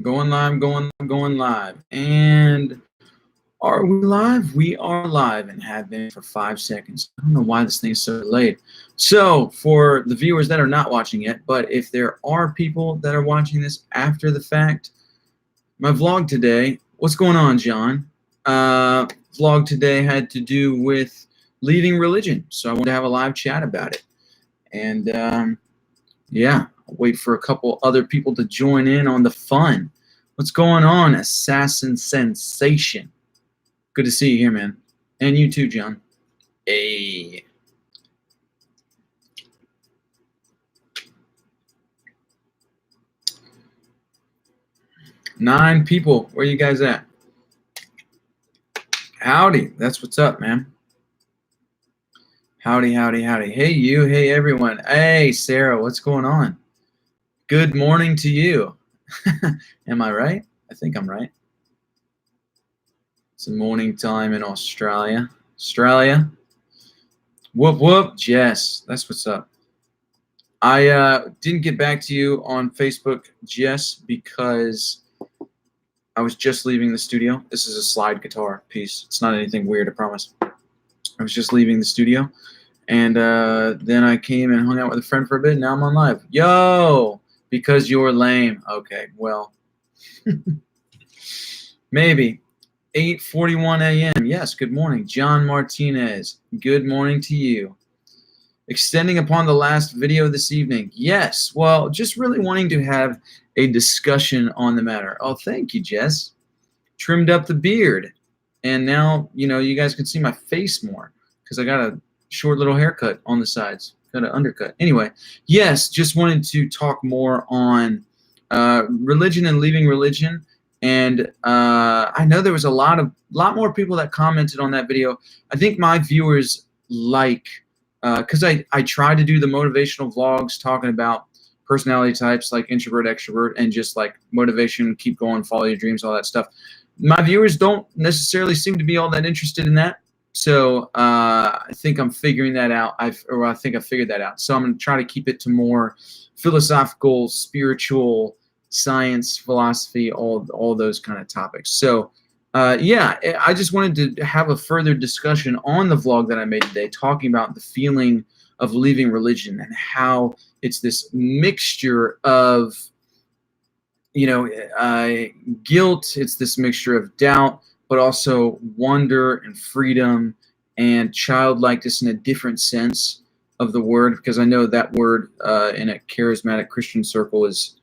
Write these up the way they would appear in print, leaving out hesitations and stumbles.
Going live, going live. And are we live? We are live and have been for 5 seconds. I don't know why this thing is so delayed. So for the viewers that are not watching yet, but if there are people that are watching this after the fact, my vlog today, what's going on, John? Vlog today had to do with leaving religion. So I wanted to have a live chat about it. And yeah, I'll wait for a couple other people to join in on the fun. What's going on, Assassin Sensation? Good to see you here, man. And you too, John. Hey. Nine people. Where you guys at? Howdy. That's what's up, man. Howdy, howdy, howdy. Hey, you. Hey, everyone. Hey, Sarah. What's going on? Good morning to you. Am I right? I think I'm right. It's morning time in Australia. Australia. Whoop, whoop. Jess. That's what's up. I didn't get back to you on Facebook, Jess, because I was just leaving the studio. This is a slide guitar piece. It's not anything weird, I promise. I was just leaving the studio. And then I came and hung out with a friend for a bit. Now I'm on live. Yo! Because you're lame. Okay, well. Maybe. 8:41 a.m. Yes, good morning. John Martinez. Good morning to you. Extending upon the last video this evening. Yes, well, just really wanting to have a discussion on the matter. Oh, thank you, Jess. Trimmed up the beard. And now, you know, you guys can see my face more because I got a short little haircut on the sides. Got an undercut. Anyway, yes, just wanted to talk more on religion and leaving religion. And I know there was a lot more people that commented on that video. I think my viewers like, because I try to do the motivational vlogs talking about personality types like introvert, extrovert, and just like motivation, keep going, follow your dreams, all that stuff. My viewers don't necessarily seem to be all that interested in that. So I think I'm figuring that out. I think I figured that out. So I'm going to try to keep it to more philosophical, spiritual, science, philosophy, all those kind of topics. So yeah, I just wanted to have a further discussion on the vlog that I made today, talking about the feeling of leaving religion and how it's this mixture of, you know, guilt. It's this mixture of doubt, but also wonder and freedom and childlikeness in a different sense of the word, because I know that word in a charismatic Christian circle is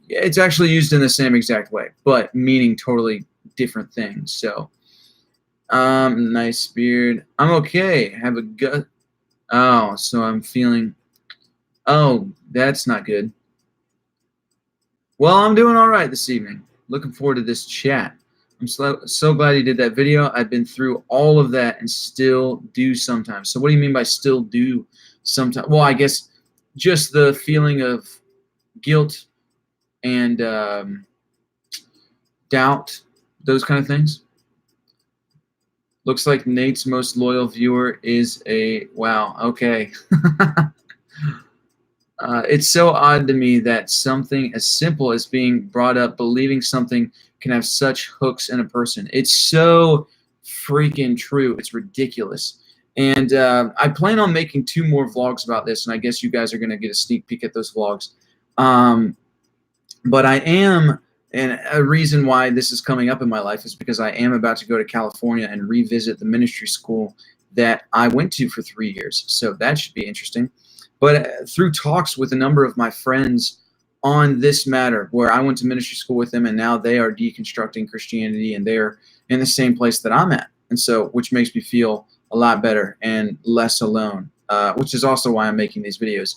it's actually used in the same exact way, but meaning totally different things. So, nice beard. I'm okay. Have a gut. Oh, so I'm feeling. Oh, that's not good. Well, I'm doing all right this evening. Looking forward to this chat. I'm so glad you did that video. I've been through all of that and still do sometimes. So what do you mean by still do sometimes? Well, I guess just the feeling of guilt and doubt, those kind of things. Looks like Nate's most loyal viewer is a, wow, okay. It's so odd to me that something as simple as being brought up, believing something can have such hooks in a person. It's so freaking true. It's ridiculous. And I plan on making 2 more vlogs about this, and I guess you guys are going to get a sneak peek at those vlogs. But I am, and a reason why this is coming up in my life is because I am about to go to California and revisit the ministry school that I went to for 3 years. So that should be interesting. But through talks with a number of my friends on this matter, where I went to ministry school with them and now they are deconstructing Christianity and they're in the same place that I'm at. And so, which makes me feel a lot better and less alone, which is also why I'm making these videos.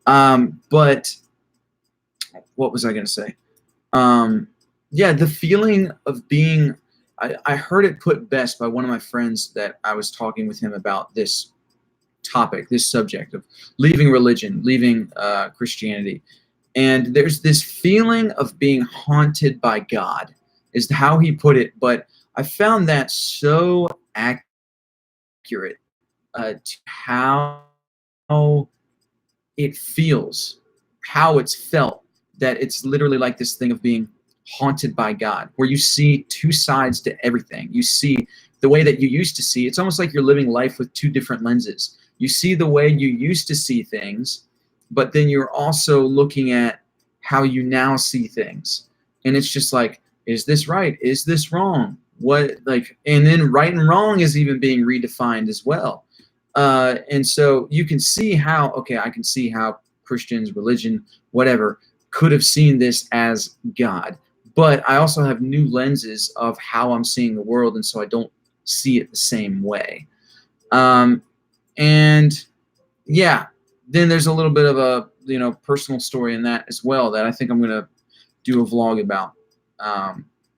But what was I going to say? Yeah, the feeling of being, I heard it put best by one of my friends that I was talking with him about this topic, this subject of leaving religion, leaving Christianity. And there's this feeling of being haunted by God, is how he put it. But I found that so accurate to how it feels, how it's felt that it's literally like this thing of being haunted by God, where you see two sides to everything. You see the way that you used to see. It's almost like you're living life with two different lenses. You see the way you used to see things, but then you're also looking at how you now see things. And it's just like, is this right? Is this wrong? What, like, and then right and wrong is even being redefined as well. And so you can see how, okay, I can see how Christians, religion, whatever, could have seen this as God. But I also have new lenses of how I'm seeing the world, and so I don't see it the same way. And yeah, then there's a little bit of a, you know, personal story in that as well that I think I'm going to do a vlog about.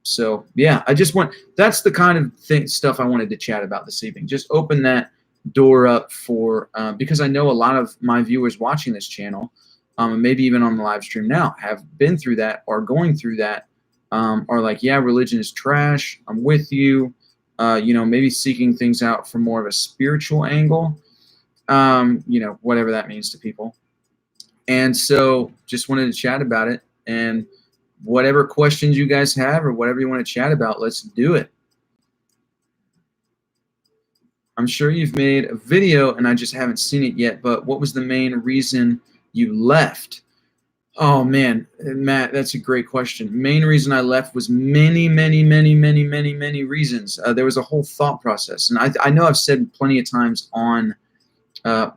So yeah, I just want, that's the kind of stuff I wanted to chat about this evening. Just open that door up for, because I know a lot of my viewers watching this channel, and maybe even on the live stream now, have been through that or going through that, are like, yeah, religion is trash. I'm with you. You know, maybe seeking things out from more of a spiritual angle, you know, whatever that means to people. And so just wanted to chat about it, and whatever questions you guys have or whatever you want to chat about, let's do it. I'm sure you've made a video and I just haven't seen it yet, but what was the main reason you left? Oh man, Matt, that's a great question. Main reason I left was many reasons. There was a whole thought process, and I know I've said plenty of times on, I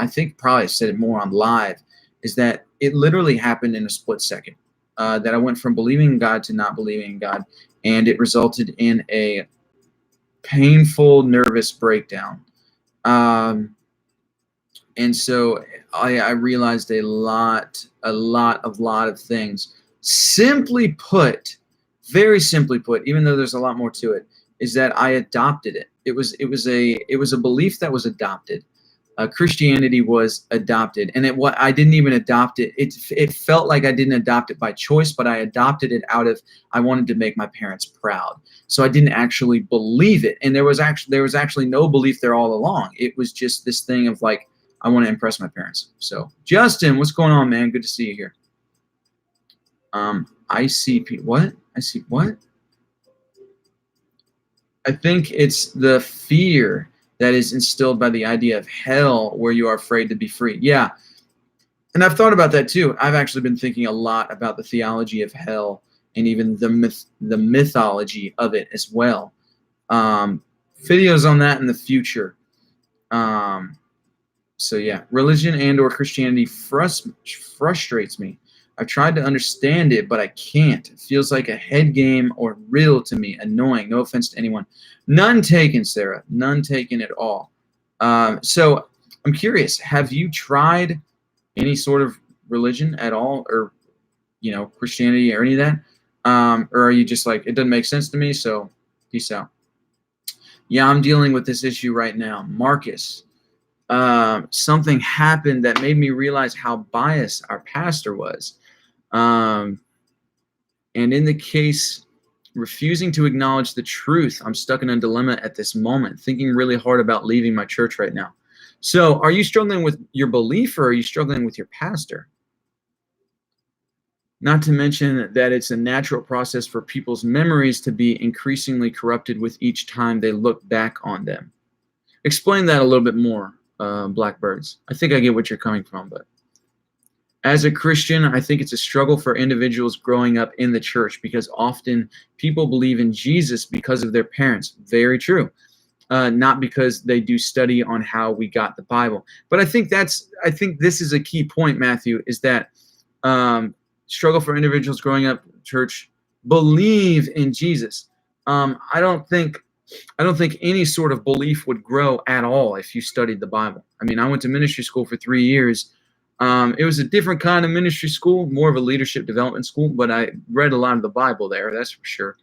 think probably said it more on live, is that it literally happened in a split second. That I went from believing in God to not believing in God, and it resulted in a painful, nervous breakdown. And so I realized a lot of things. Simply put, very simply put, even though there's a lot more to it, is that I adopted it. It was a belief that was adopted. Christianity was adopted, and I didn't even adopt it. It felt like I didn't adopt it by choice, but I adopted it out of, I wanted to make my parents proud. So I didn't actually believe it, and there was actually no belief there all along. It was just this thing of like, I want to impress my parents. So Justin, what's going on, man? Good to see you here. ICP, what? I see what? I think it's the fear that is instilled by the idea of hell, where you are afraid to be free. Yeah, and I've thought about that too. I've actually been thinking a lot about the theology of hell and even the mythology of it as well. Videos on that in the future. So yeah, religion and or Christianity frustrates me. I've tried to understand it, but I can't. It feels like a head game or riddle to me. Annoying. No offense to anyone. None taken, Sarah. None taken at all. So I'm curious. Have you tried any sort of religion at all, or you know, Christianity or any of that? Or are you just like, it doesn't make sense to me, so peace out? Yeah, I'm dealing with this issue right now. Marcus, something happened that made me realize how biased our pastor was. And in the case, refusing to acknowledge the truth, I'm stuck in a dilemma at this moment, thinking really hard about leaving my church right now. So are you struggling with your belief, or are you struggling with your pastor? Not to mention that it's a natural process for people's memories to be increasingly corrupted with each time they look back on them. Explain that a little bit more, Blackbirds. I think I get what you're coming from, but as a Christian, I think it's a struggle for individuals growing up in the church, because often people believe in Jesus because of their parents. Very true. Not because they do study on how we got the Bible. But I think this is a key point, Matthew, is that struggle for individuals growing up in church believe in Jesus. I don't think any sort of belief would grow at all if you studied the Bible. I mean, I went to ministry school for 3 years. It was a different kind of ministry school, more of a leadership development school, but I read a lot of the Bible there, that's for sure,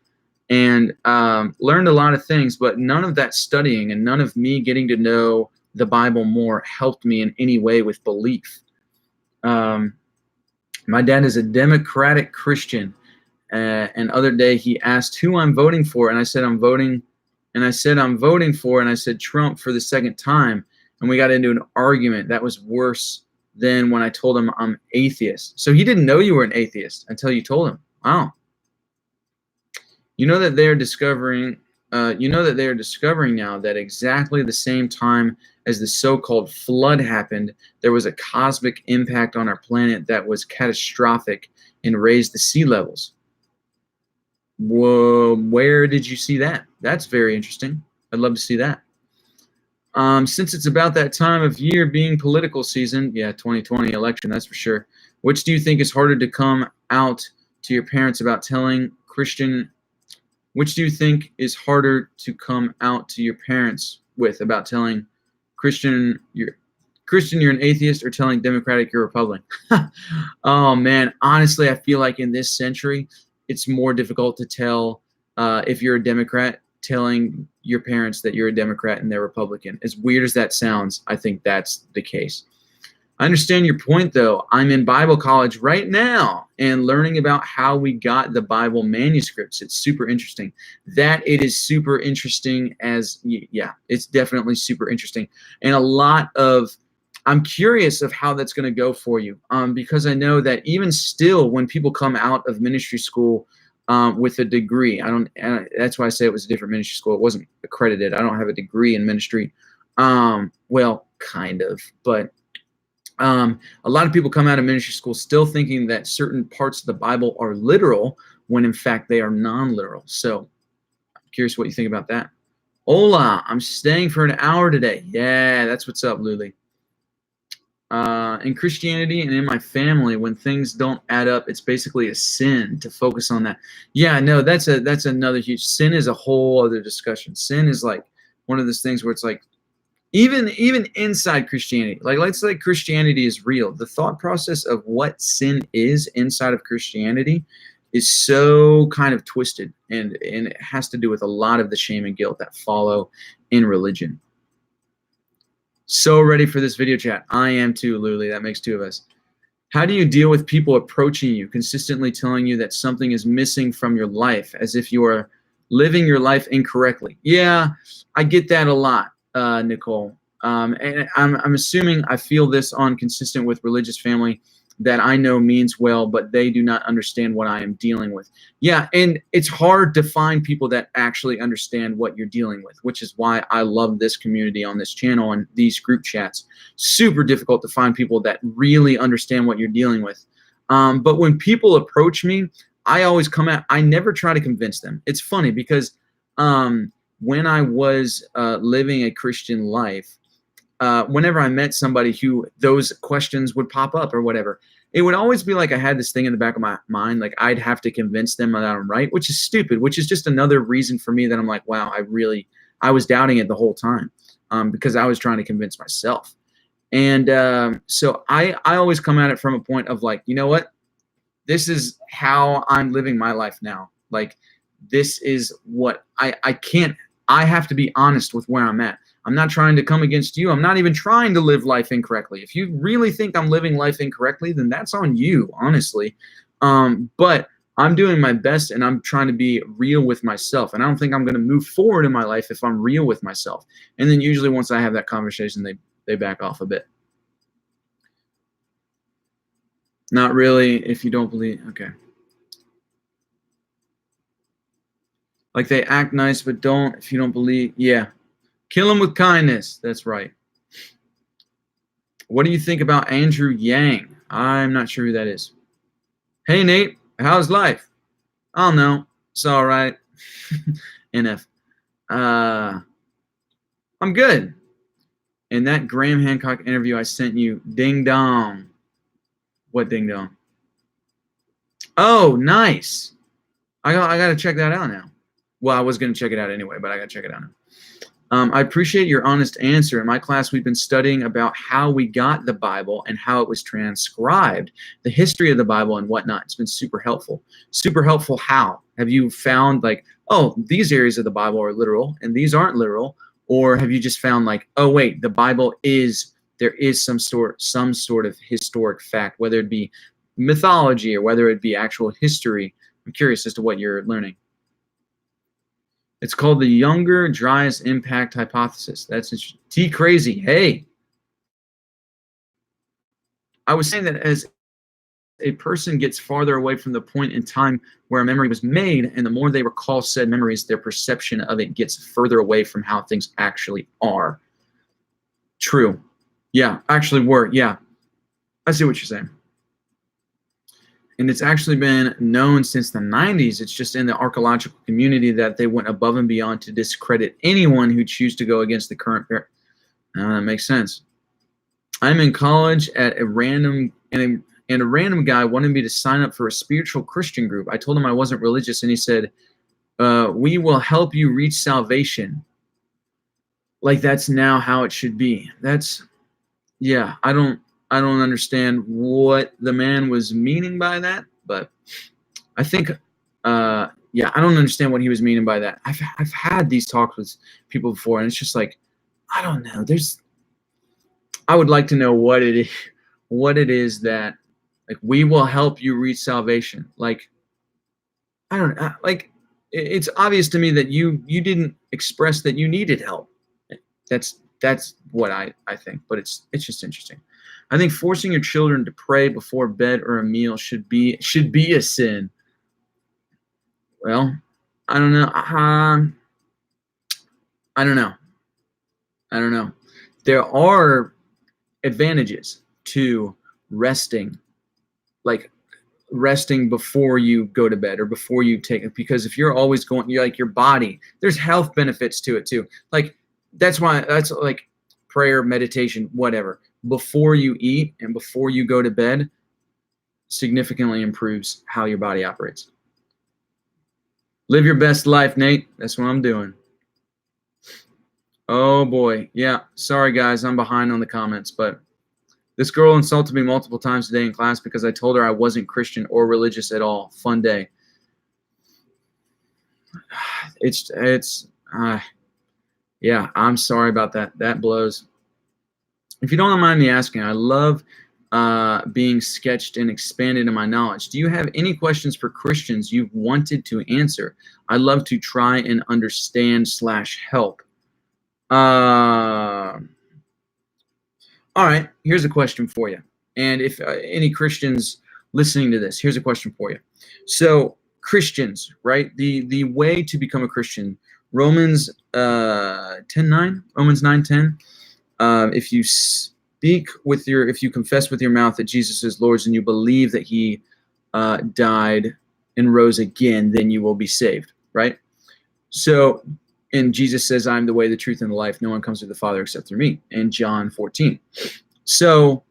and learned a lot of things, but none of that studying and none of me getting to know the Bible more helped me in any way with belief. My dad is a Democratic Christian, and other day he asked who I'm voting for, and I said I'm voting for, and I said Trump for the second time, and we got into an argument that was worse than when I told him I'm atheist. So he didn't know you were an atheist until you told him. Wow. You know that they are discovering now that exactly the same time as the so-called flood happened, there was a cosmic impact on our planet that was catastrophic and raised the sea levels. Whoa, where did you see that? That's very interesting. I'd love to see that. Since it's about that time of year being political season, yeah, 2020 election, that's for sure. Which do you think is harder to come out to your parents about telling Christian? Which do you think is harder to come out to your parents with about telling Christian you're an atheist, or telling Democratic you're a Republican? Oh man, honestly, I feel like in this century, it's more difficult to tell if you're a Democrat, telling your parents that you're a Democrat and they're Republican. As weird as that sounds, I think that's the case. I understand your point, though. I'm in Bible college right now and learning about how we got the Bible manuscripts. It's super interesting. That it is super interesting yeah, it's definitely super interesting. And I'm curious of how that's going to go for you, because I know that even still, when people come out of ministry school with a degree, that's why I say it was a different ministry school. It wasn't accredited. I don't have a degree in ministry. Well, kind of, but a lot of people come out of ministry school still thinking that certain parts of the Bible are literal when in fact they are non-literal. So I'm curious what you think about that. Hola, I'm staying for an hour today. Yeah, that's what's up, Luli. In Christianity and in my family, when things don't add up, it's basically a sin to focus on that. Yeah, no, that's another huge sin. Is a whole other discussion. Sin is like one of those things where it's like, even inside Christianity, like let's say Christianity is real. The thought process of what sin is inside of Christianity is so kind of twisted, and it has to do with a lot of the shame and guilt that follow in religion. So ready for this video chat. I am too, Luli. That makes two of us. How do you deal with people approaching you, consistently telling you that something is missing from your life, as if you are living your life incorrectly? Yeah, I get that a lot. Nicole, and I'm assuming I feel this on consistent with religious family that I know means well, but they do not understand what I am dealing with. Yeah, and it's hard to find people that actually understand what you're dealing with, which is why I love this community on this channel and these group chats. Super difficult to find people that really understand what you're dealing with. But when people approach me, I always I never try to convince them. It's funny because when I was living a Christian life, whenever I met somebody who those questions would pop up or whatever, it would always be like I had this thing in the back of my mind, like I'd have to convince them that I'm right, which is stupid, which is just another reason for me that I'm like, wow, I was doubting it the whole time, because I was trying to convince myself. And so I always come at it from a point of like, you know what? This is how I'm living my life now. Like, this is what I have to be honest with where I'm at. I'm not trying to come against you. I'm not even trying to live life incorrectly. If you really think I'm living life incorrectly, then that's on you, honestly. But I'm doing my best, and I'm trying to be real with myself. And I don't think I'm going to move forward in my life if I'm real with myself. And then usually once I have that conversation, they back off a bit. Not really, if you don't believe. Okay. Like they act nice, but don't if you don't believe. Yeah. Kill them with kindness. That's right. What do you think about Andrew Yang? I'm not sure who that is. Hey, Nate. How's life? I don't know. It's all right. NF. I'm good. In that Graham Hancock interview I sent you, ding dong. What ding dong? Oh, nice. I got to check that out now. Well, I was going to check it out anyway, but I got to check it out now. I appreciate your honest answer. In my class, we've been studying about how we got the Bible and how it was transcribed, the history of the Bible and whatnot. It's been super helpful. Super helpful how? Have you found like, oh, these areas of the Bible are literal and these aren't literal? Or have you just found like, oh, wait, the Bible there is some sort of historic fact, whether it be mythology or whether it be actual history? I'm curious as to what you're learning. It's called the Younger Dryas Impact Hypothesis. That's T crazy. Hey. I was saying that as a person gets farther away from the point in time where a memory was made, and the more they recall said memories, their perception of it gets further away from how things actually are. True. Yeah, actually were. Yeah, I see what you're saying. And it's actually been known since the 90s. It's just in the archaeological community that they went above and beyond to discredit anyone who choose to go against the current. That makes sense. I'm in college at a random and a random guy wanted me to sign up for a spiritual Christian group. I told him I wasn't religious, and he said, "We will help you reach salvation." Like that's now how it should be. That's, yeah. I don't understand what the man was meaning by that, but I think, yeah, I don't understand what he was meaning by that. I've had these talks with people before, and it's just like, I don't know. I would like to know what it is that, like, we will help you reach salvation. Like, I don't know. Like, it's obvious to me that you didn't express that you needed help. That's what I think, but it's just interesting. I think forcing your children to pray before bed or a meal should be a sin. Well, I don't know. I don't know. There are advantages to resting, like resting before you go to bed or before you take it, because if you're always going, you're like, your body, there's health benefits to it too. Like that's like prayer, meditation, whatever, before you eat and before you go to bed significantly improves how your body operates. Live your best life, Nate. That's what I'm doing. Oh boy. Yeah. Sorry guys, I'm behind on the comments, but this girl insulted me multiple times today in class because I told her I wasn't Christian or religious at all. Fun day. Yeah, I'm sorry about that. That blows. If you don't mind me asking, I love being sketched and expanded in my knowledge. Do you have any questions for Christians you've wanted to answer? I'd love to try and understand / help. All right, here's a question for you. And if any Christians listening to this, here's a question for you. So Christians, right? The way to become a Christian, Romans 10:9, Romans 9:10. If you confess with your mouth that Jesus is Lord and you believe that he died and rose again, then you will be saved, right? So, and Jesus says, I'm the way, the truth, and the life. No one comes to the Father except through me, in John 14. So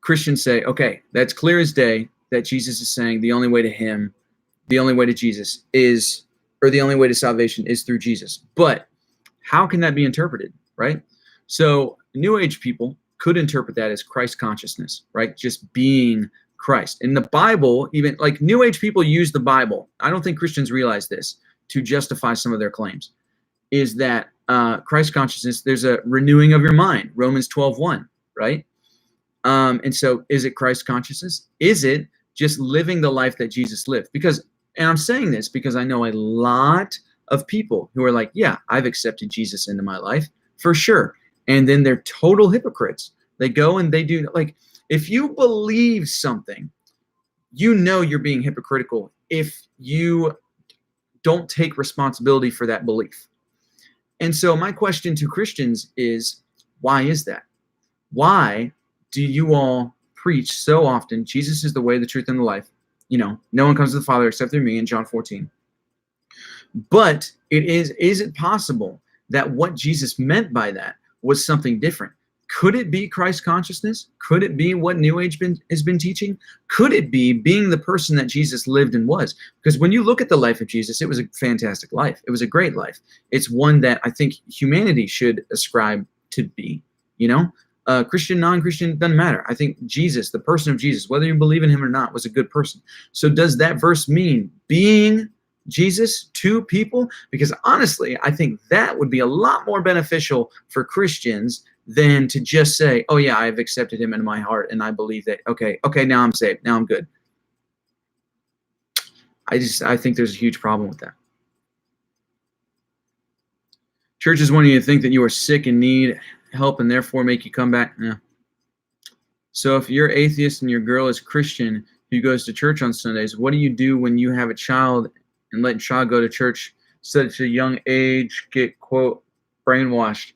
Christians say, okay, that's clear as day that Jesus is saying the only way to him, the only way to Jesus is, or the only way to salvation is through Jesus. But how can that be interpreted, right? So New Age people could interpret that as Christ consciousness, right? Just being Christ. In the Bible, even like New Age people use the Bible. I don't think Christians realize this to justify some of their claims, is that Christ consciousness, there's a renewing of your mind, Romans 12:1, right? And so is it Christ consciousness? Is it just living the life that Jesus lived? Because, and I'm saying this because I know a lot of people who are like, yeah, I've accepted Jesus into my life for sure. And then they're total hypocrites. They go and they do, like, if you believe something, you know you're being hypocritical if you don't take responsibility for that belief. And so my question to Christians is, why is that? Why do you all preach so often, Jesus is the way, the truth, and the life? You know, no one comes to the Father except through me in John 14. But is it possible that what Jesus meant by that was something different? Could it be Christ consciousness? Could it be what New Age has been teaching? Could it be being the person that Jesus lived and was? Because when you look at the life of Jesus, it was a fantastic life. It was a great life. It's one that I think humanity should ascribe to be, you know? Christian, non-Christian, doesn't matter. I think Jesus, the person of Jesus, whether you believe in him or not, was a good person. So does that verse mean being Jesus to people? Because honestly, I think that would be a lot more beneficial for Christians than to just say, oh yeah, I've accepted him into my heart and I believe that, okay, now I'm saved, now I'm good. I think there's a huge problem with that. Churches want you to think that you are sick and need help and therefore make you come back. Yeah. So if you're atheist and your girl is Christian who goes to church on Sundays, what do you do when you have a child and let your child go to church at such a young age, get, quote, brainwashed?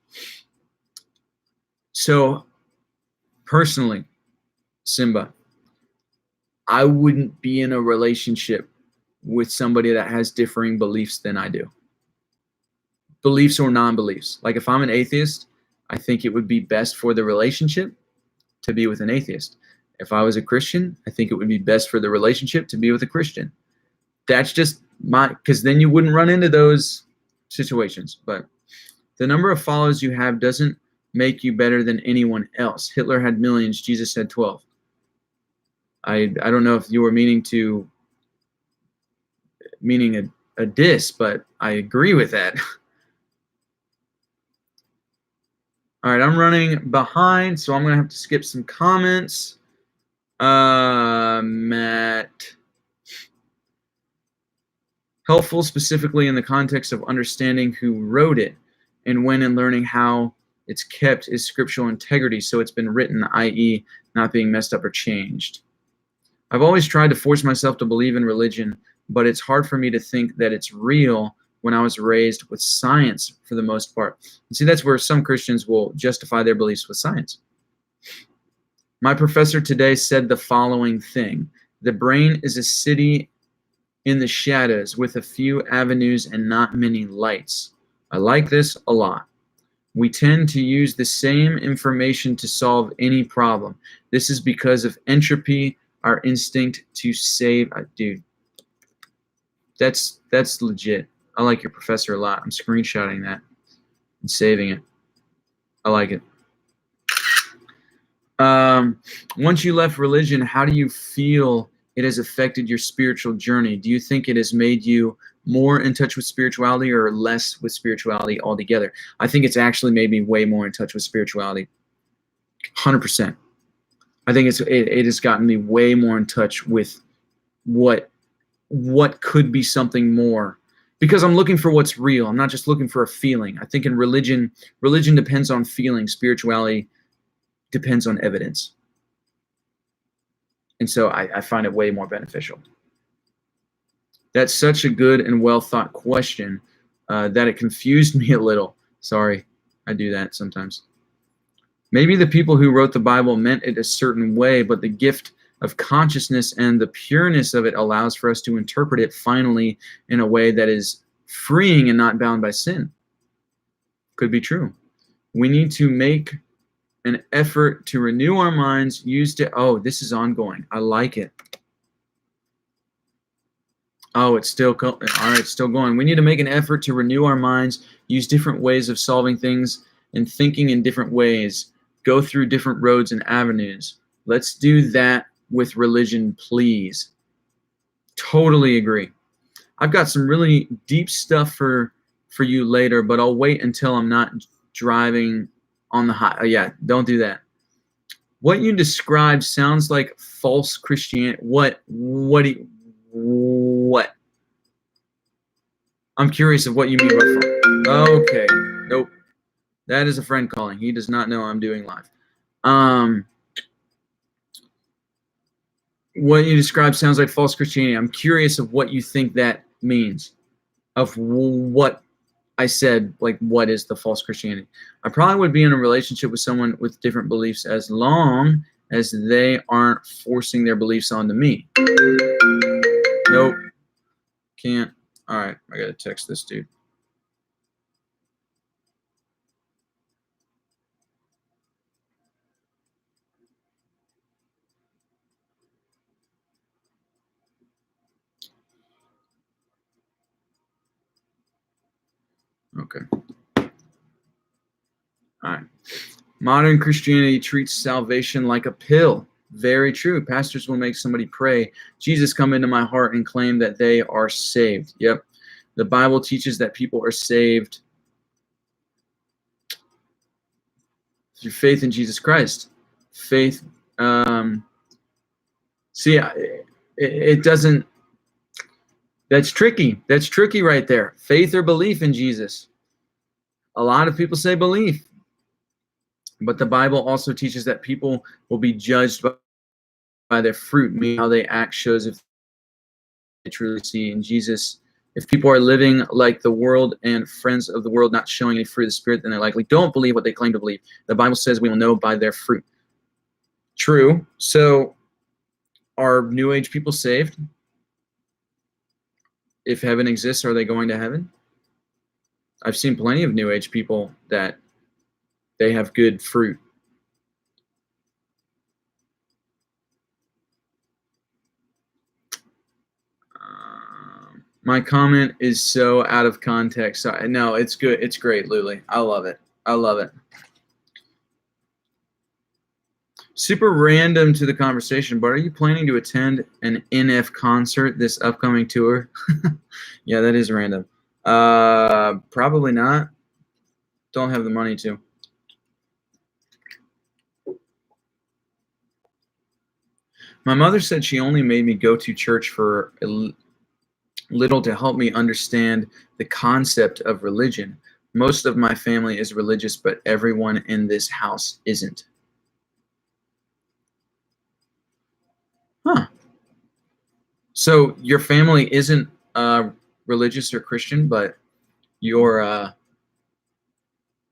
So personally, Simba, I wouldn't be in a relationship with somebody that has differing beliefs than I do. Beliefs or non-beliefs. Like if I'm an atheist, I think it would be best for the relationship to be with an atheist. If I was a Christian, I think it would be best for the relationship to be with a Christian. That's just because then you wouldn't run into those situations. But the number of followers you have doesn't make you better than anyone else. Hitler had millions, Jesus had 12. I don't know if you were meaning a diss, but I agree with that. All right, I'm running behind, so I'm going to have to skip some comments. Matt. Helpful specifically in the context of understanding who wrote it and when in learning how it's kept is scriptural integrity, so it's been written, i.e. not being messed up or changed. I've always tried to force myself to believe in religion, but it's hard for me to think that it's real when I was raised with science for the most part. And see, that's where some Christians will justify their beliefs with science. My professor today said the following thing: the brain is a city in the shadows with a few avenues and not many lights. I like this a lot. We tend to use the same information to solve any problem. This is because of entropy, our instinct to save. Dude, that's legit. I like your professor a lot. I'm screenshotting that and saving it. I like it. Once you left religion, how do you feel it has affected your spiritual journey? Do you think it has made you more in touch with spirituality or less with spirituality altogether? I think it's actually made me way more in touch with spirituality. 100%. I think it has gotten me way more in touch with what could be something more, because I'm looking for what's real. I'm not just looking for a feeling. I think in religion depends on feeling. Spirituality depends on evidence. And so I find it way more beneficial. That's such a good and well thought question that it confused me a little. Sorry, I do that sometimes. Maybe the people who wrote the Bible meant it a certain way, but the gift of consciousness and the pureness of it allows for us to interpret it finally in a way that is freeing and not bound by sin. Could be true. We need to make an effort to renew our minds, this is ongoing. I like it. Oh, it's still all right, it's still going. We need to make an effort to renew our minds, use different ways of solving things and thinking in different ways, go through different roads and avenues. Let's do that with religion, please. Totally agree. I've got some really deep stuff for you later, but I'll wait until I'm not driving on the high. Yeah, don't do that. What you described sounds like false Christianity. What? I'm curious of what you mean by false. Okay, nope. That is a friend calling. He does not know I'm doing live. What you described sounds like false Christianity. I'm curious of what you think that means. Of what I said, like, what is the false Christianity? I probably would be in a relationship with someone with different beliefs as long as they aren't forcing their beliefs onto me. Nope. Can't. All right. I got to text this dude. Okay. All right. Modern Christianity treats salvation like a pill. Very true. Pastors will make somebody pray, Jesus, come into my heart, and claim that they are saved. Yep. The Bible teaches that people are saved through faith in Jesus Christ. Faith. It doesn't. That's tricky. That's tricky right there. Faith or belief in Jesus. A lot of people say belief. But the Bible also teaches that people will be judged by their fruit, meaning how they act shows if they truly see in Jesus. If people are living like the world and friends of the world, not showing any fruit of the Spirit, then they likely don't believe what they claim to believe. The Bible says we will know by their fruit. True. So are New Age people saved? If heaven exists, are they going to heaven? I've seen plenty of New Age people that they have good fruit. My comment is so out of context. No, it's good. It's great, Luli. I love it. I love it. Super random to the conversation, but are you planning to attend an NF concert this upcoming tour? Yeah, that is random. Probably not. Don't have the money to. My mother said she only made me go to church for a little to help me understand the concept of religion. Most of my family is religious, but everyone in this house isn't. Huh. So your family isn't religious or Christian, but you're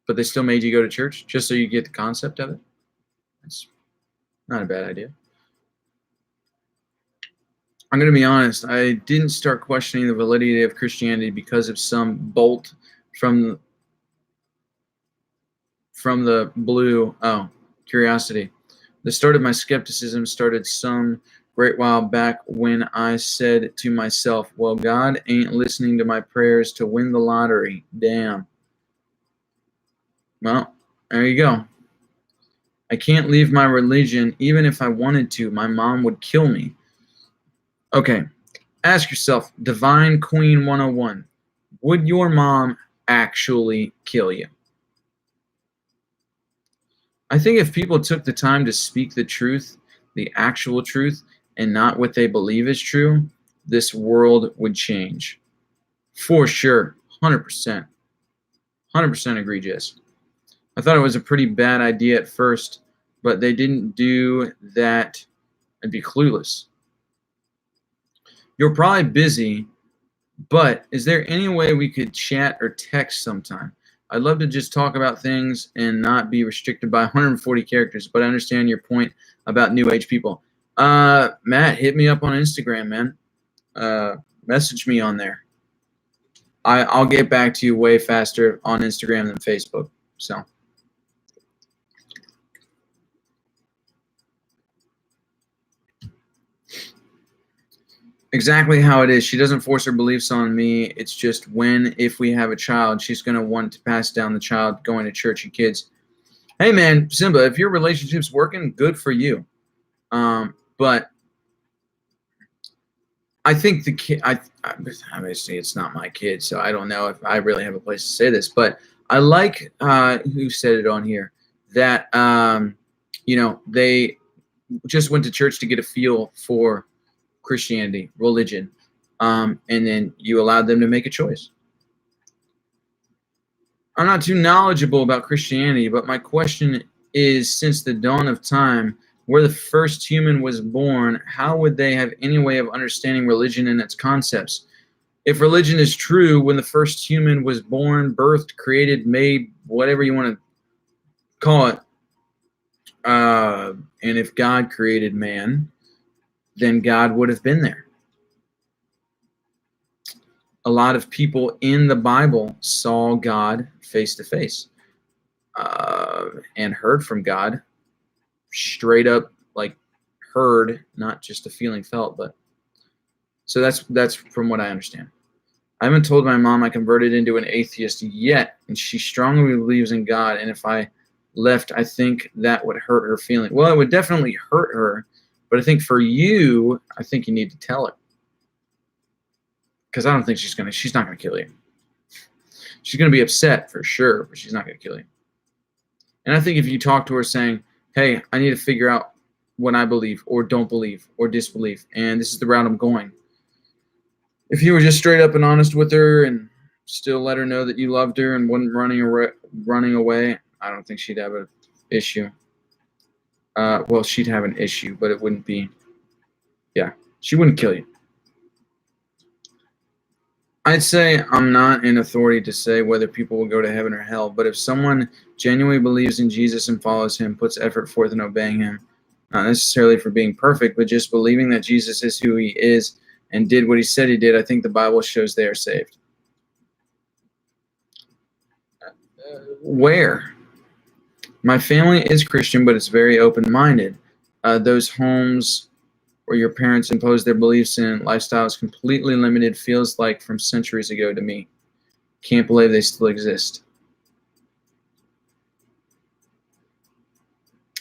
but they still made you go to church just so you get the concept of it? That's not a bad idea. I'm going to be honest. I didn't start questioning the validity of Christianity because of some bolt from the blue. Oh, curiosity. The start of my skepticism started some great while back when I said to myself, well, God ain't listening to my prayers to win the lottery. Damn. Well, there you go. I can't leave my religion even if I wanted to. My mom would kill me. Okay, ask yourself, Divine Queen 101, would your mom actually kill you? I think if people took the time to speak the truth, the actual truth, and not what they believe is true, this world would change. For sure. 100%. 100% agree, Jess. I thought it was a pretty bad idea at first, but they didn't do that. I'd be clueless. You're probably busy, but is there any way we could chat or text sometime? I'd love to just talk about things and not be restricted by 140 characters, but I understand your point about New Age people. Matt, hit me up on Instagram, man. Message me on there. I'll get back to you way faster on Instagram than Facebook. So. Exactly how it is. She doesn't force her beliefs on me. It's just if we have a child, she's going to want to pass down the child going to church and kids. Hey, man, Simba, if your relationship's working, good for you. But I think the kid, obviously it's not my kid, so I don't know if I really have a place to say this, but I like who said it on here that, they just went to church to get a feel for Christianity, religion, and then you allowed them to make a choice. I'm not too knowledgeable about Christianity, but my question is, since the dawn of time, where the first human was born, how would they have any way of understanding religion and its concepts? If religion is true, when the first human was born, birthed, created, made, whatever you want to call it, and if God created man, then God would have been there. A lot of people in the Bible saw God face to face and heard from God straight up, like heard, not just a feeling felt. But so that's from what I understand. I haven't told my mom I converted into an atheist yet, and she strongly believes in God. And if I left, I think that would hurt her feeling. Well, it would definitely hurt her, but I think for you, I think you need to tell her. Because I don't think she's not gonna kill you. She's gonna be upset for sure, but she's not gonna kill you. And I think if you talk to her saying, hey, I need to figure out what I believe or don't believe or disbelieve, and this is the route I'm going. If you were just straight up and honest with her and still let her know that you loved her and wasn't running away, I don't think she'd have a issue. Well, she'd have an issue, but it wouldn't be. Yeah, she wouldn't kill you. I'd say I'm not in authority to say whether people will go to heaven or hell, but if someone genuinely believes in Jesus and follows him, puts effort forth in obeying him, not necessarily for being perfect, but just believing that Jesus is who he is and did what he said he did, I think the Bible shows they are saved. Where? My family is Christian, but it's very open-minded. Those homes where your parents impose their beliefs and lifestyle is completely limited feels like from centuries ago to me. Can't believe they still exist.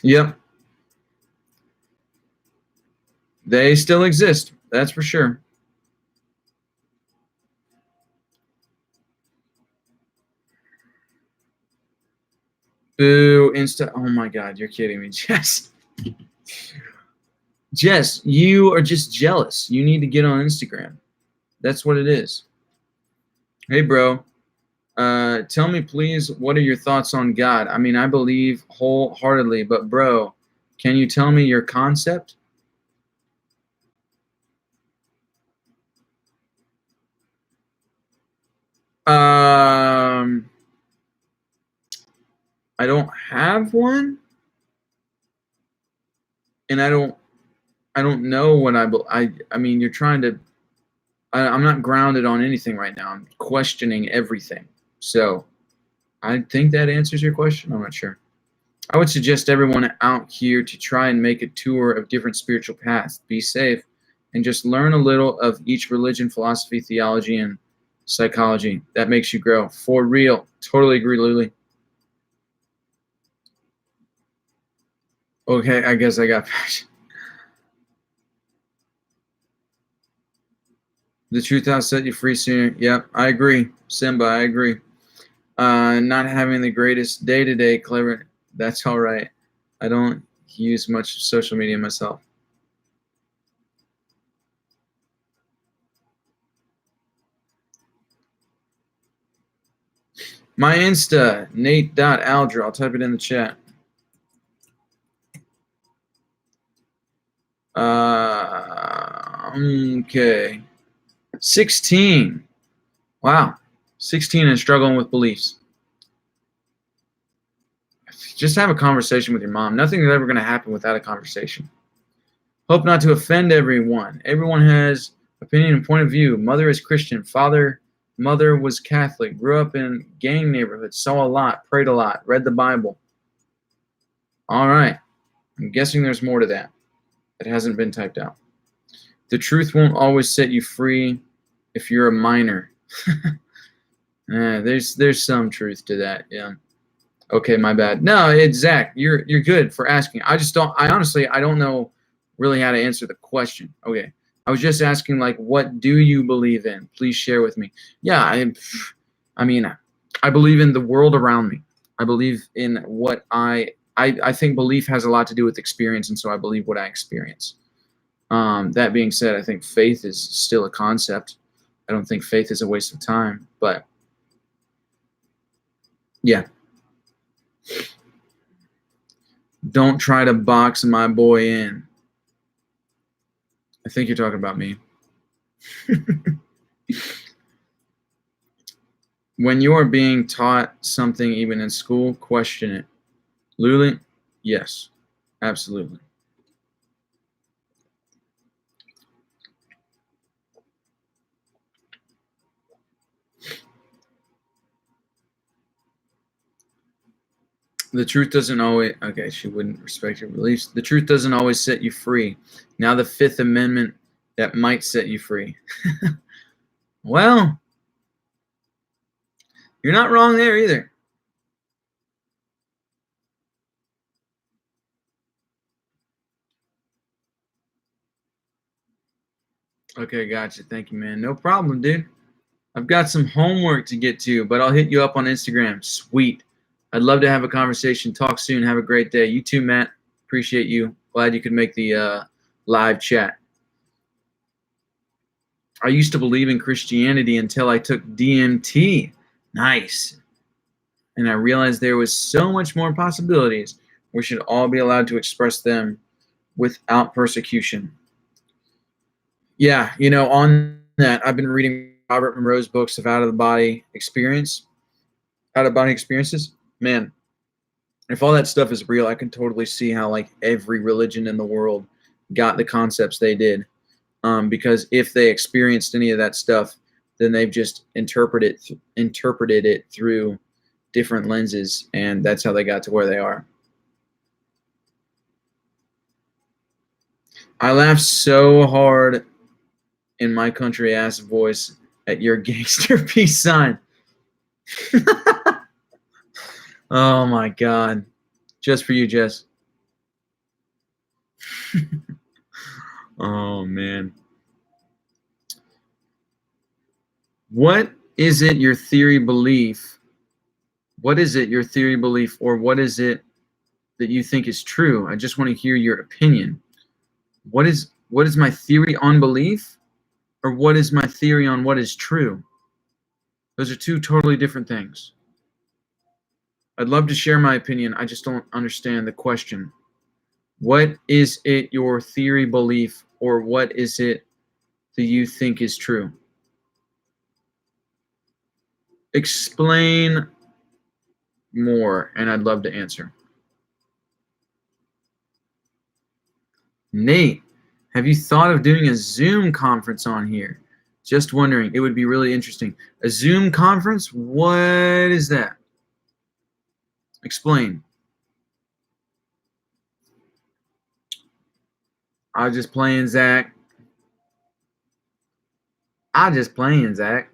Yep. They still exist. That's for sure. Boo, Insta. Oh my God, you're kidding me, Jess. Jess, you are just jealous. You need to get on Instagram. That's what it is. Hey, bro. Tell me, please, what are your thoughts on God? I mean, I believe wholeheartedly, but bro, can you tell me your concept? I don't have one, and I don't know what I mean, you're trying to. I'm not grounded on anything right now. I'm questioning everything. So I think that answers your question. I'm not sure. I would suggest everyone out here to try and make a tour of different spiritual paths. Be safe and just learn a little of each religion, philosophy, theology, and psychology. That makes you grow. For real. Totally agree, Lily. Okay, I guess I got passion. The truth will set you free sooner. Yep, I agree. Simba, I agree. Not having the greatest day-to-day clever. That's all right. I don't use much social media myself. My Insta, Nate.Aldra. I'll type it in the chat. Okay. 16. Wow. 16 and struggling with beliefs. Just have a conversation with your mom. Nothing is ever going to happen without a conversation. Hope not to offend everyone. Everyone has opinion and point of view. Mother is Christian. Mother was Catholic. Grew up in gang neighborhoods. Saw a lot. Prayed a lot. Read the Bible. All right. I'm guessing there's more to that. It hasn't been typed out. The truth won't always set you free if you're a minor. There's some truth to that. Yeah. Okay, my bad. No, it's Zach. You're good for asking. I honestly don't know really how to answer the question. Okay. I was just asking, like, what do you believe in? Please share with me. Yeah, I mean, I believe in the world around me. I believe in what I think belief has a lot to do with experience, and so I believe what I experience. That being said, I think faith is still a concept. I don't think faith is a waste of time, but yeah. Don't try to box my boy in. I think you're talking about me. When you are being taught something, even in school, question it. Luli, yes, absolutely. The truth doesn't always, okay, she wouldn't respect your beliefs. The truth doesn't always set you free. Now the Fifth Amendment that might set you free. Well, you're not wrong there either. Okay, gotcha. Thank you, man. No problem, dude. I've got some homework to get to, but I'll hit you up on Instagram. Sweet. I'd love to have a conversation. Talk soon. Have a great day. You too, Matt. Appreciate you. Glad you could make the live chat. I used to believe in Christianity until I took DMT. Nice. And I realized there was so much more possibilities. We should all be allowed to express them without persecution. Yeah, on that, I've been reading Robert Monroe's books of out-of-the-body experiences. Man, if all that stuff is real, I can totally see how like every religion in the world got the concepts they did. Because if they experienced any of that stuff, then they've just interpreted it through different lenses, and that's how they got to where they are. I laughed so hard in my country ass voice at your gangster peace sign. Oh my God. Just for you, Jess. Oh man. What is it your theory belief? What is it your theory belief, or what is it that you think is true? I just want to hear your opinion. What is my theory on belief, or what is my theory on what is true? Those are two totally different things. I'd love to share my opinion. I just don't understand the question. What is it your theory belief, or what is it that you think is true? Explain more, and I'd love to answer. Nate, have you thought of doing a Zoom conference on here? Just wondering. It would be really interesting. A Zoom conference? What is that? Explain. I was just playing, Zach. Zach.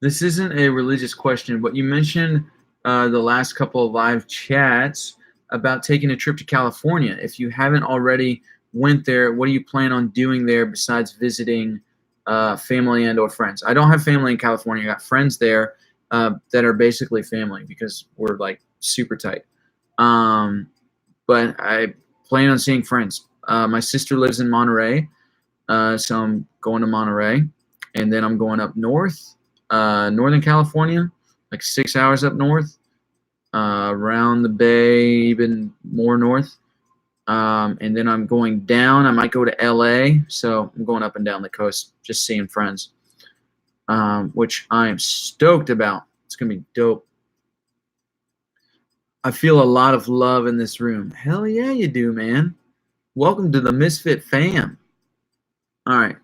This isn't a religious question, but you mentioned the last couple of live chats about taking a trip to California. If you haven't already went there, what do you plan on doing there besides visiting family and or friends? I don't have family in California. I got friends there that are basically family because we're like super tight. But I plan on seeing friends. My sister lives in Monterey, so I'm going to Monterey, and then I'm going up north, Northern California, like 6 hours up north, around the bay, even more north. And then I'm going down. I might go to LA, so I'm going up and down the coast, just seeing friends, which I am stoked about. It's gonna be dope. I feel a lot of love in this room. Hell yeah, you do, man. Welcome to the Misfit fam. All right.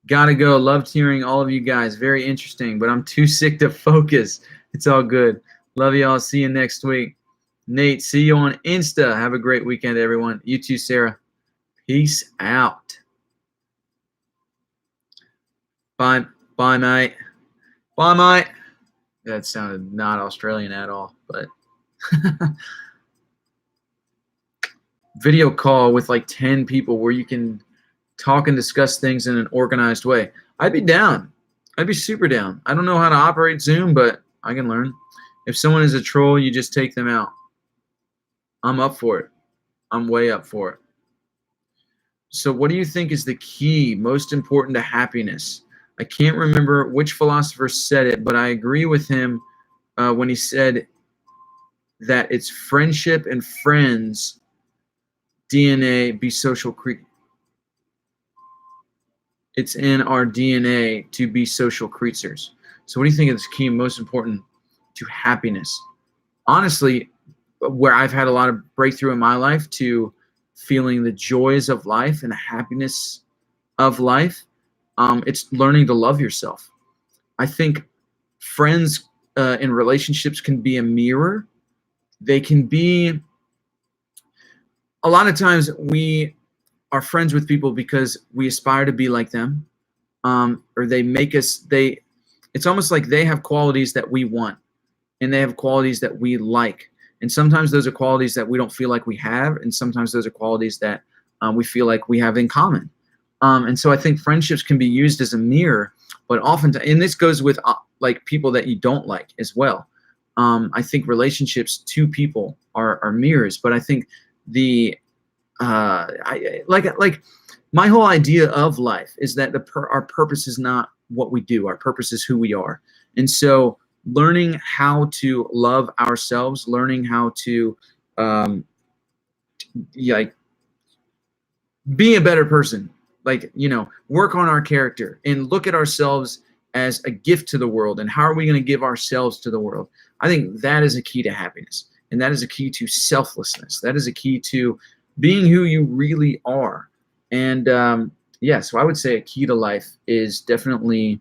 Gotta go. Loved hearing all of you guys. Very interesting, but I'm too sick to focus. It's all good. Love y'all. See you next week. Nate, see you on Insta. Have a great weekend, everyone. You too, Sarah. Peace out. Bye. Bye, mate. Bye, mate. That sounded not Australian at all, but video call with like 10 people where you can talk and discuss things in an organized way. I'd be down. I'd be super down. I don't know how to operate Zoom, but I can learn. If someone is a troll, you just take them out. I'm up for it. I'm way up for it. So what do you think is the key, most important to happiness? I can't remember which philosopher said it, but I agree with him when he said that it's friendship and friends, DNA, be social creatures. It's in our DNA to be social creatures. So what do you think is the key, most important to happiness? Honestly, where I've had a lot of breakthrough in my life to feeling the joys of life and the happiness of life, it's learning to love yourself. I think friends in relationships can be a mirror. They can be, a lot of times we are friends with people because we aspire to be like them, or they make us, it's almost like they have qualities that we want and they have qualities that we like. And sometimes those are qualities that we don't feel like we have, and sometimes those are qualities that we feel like we have in common. And so I think friendships can be used as a mirror, but often, and this goes with like people that you don't like as well. I think relationships to people are mirrors, but I think the like my whole idea of life is that our purpose is not what we do. Our purpose is who we are. And so learning how to love ourselves, learning how to like be a better person, like, work on our character and look at ourselves as a gift to the world. And how are we going to give ourselves to the world? I think that is a key to happiness. And that is a key to selflessness. That is a key to being who you really are. And so I would say a key to life is definitely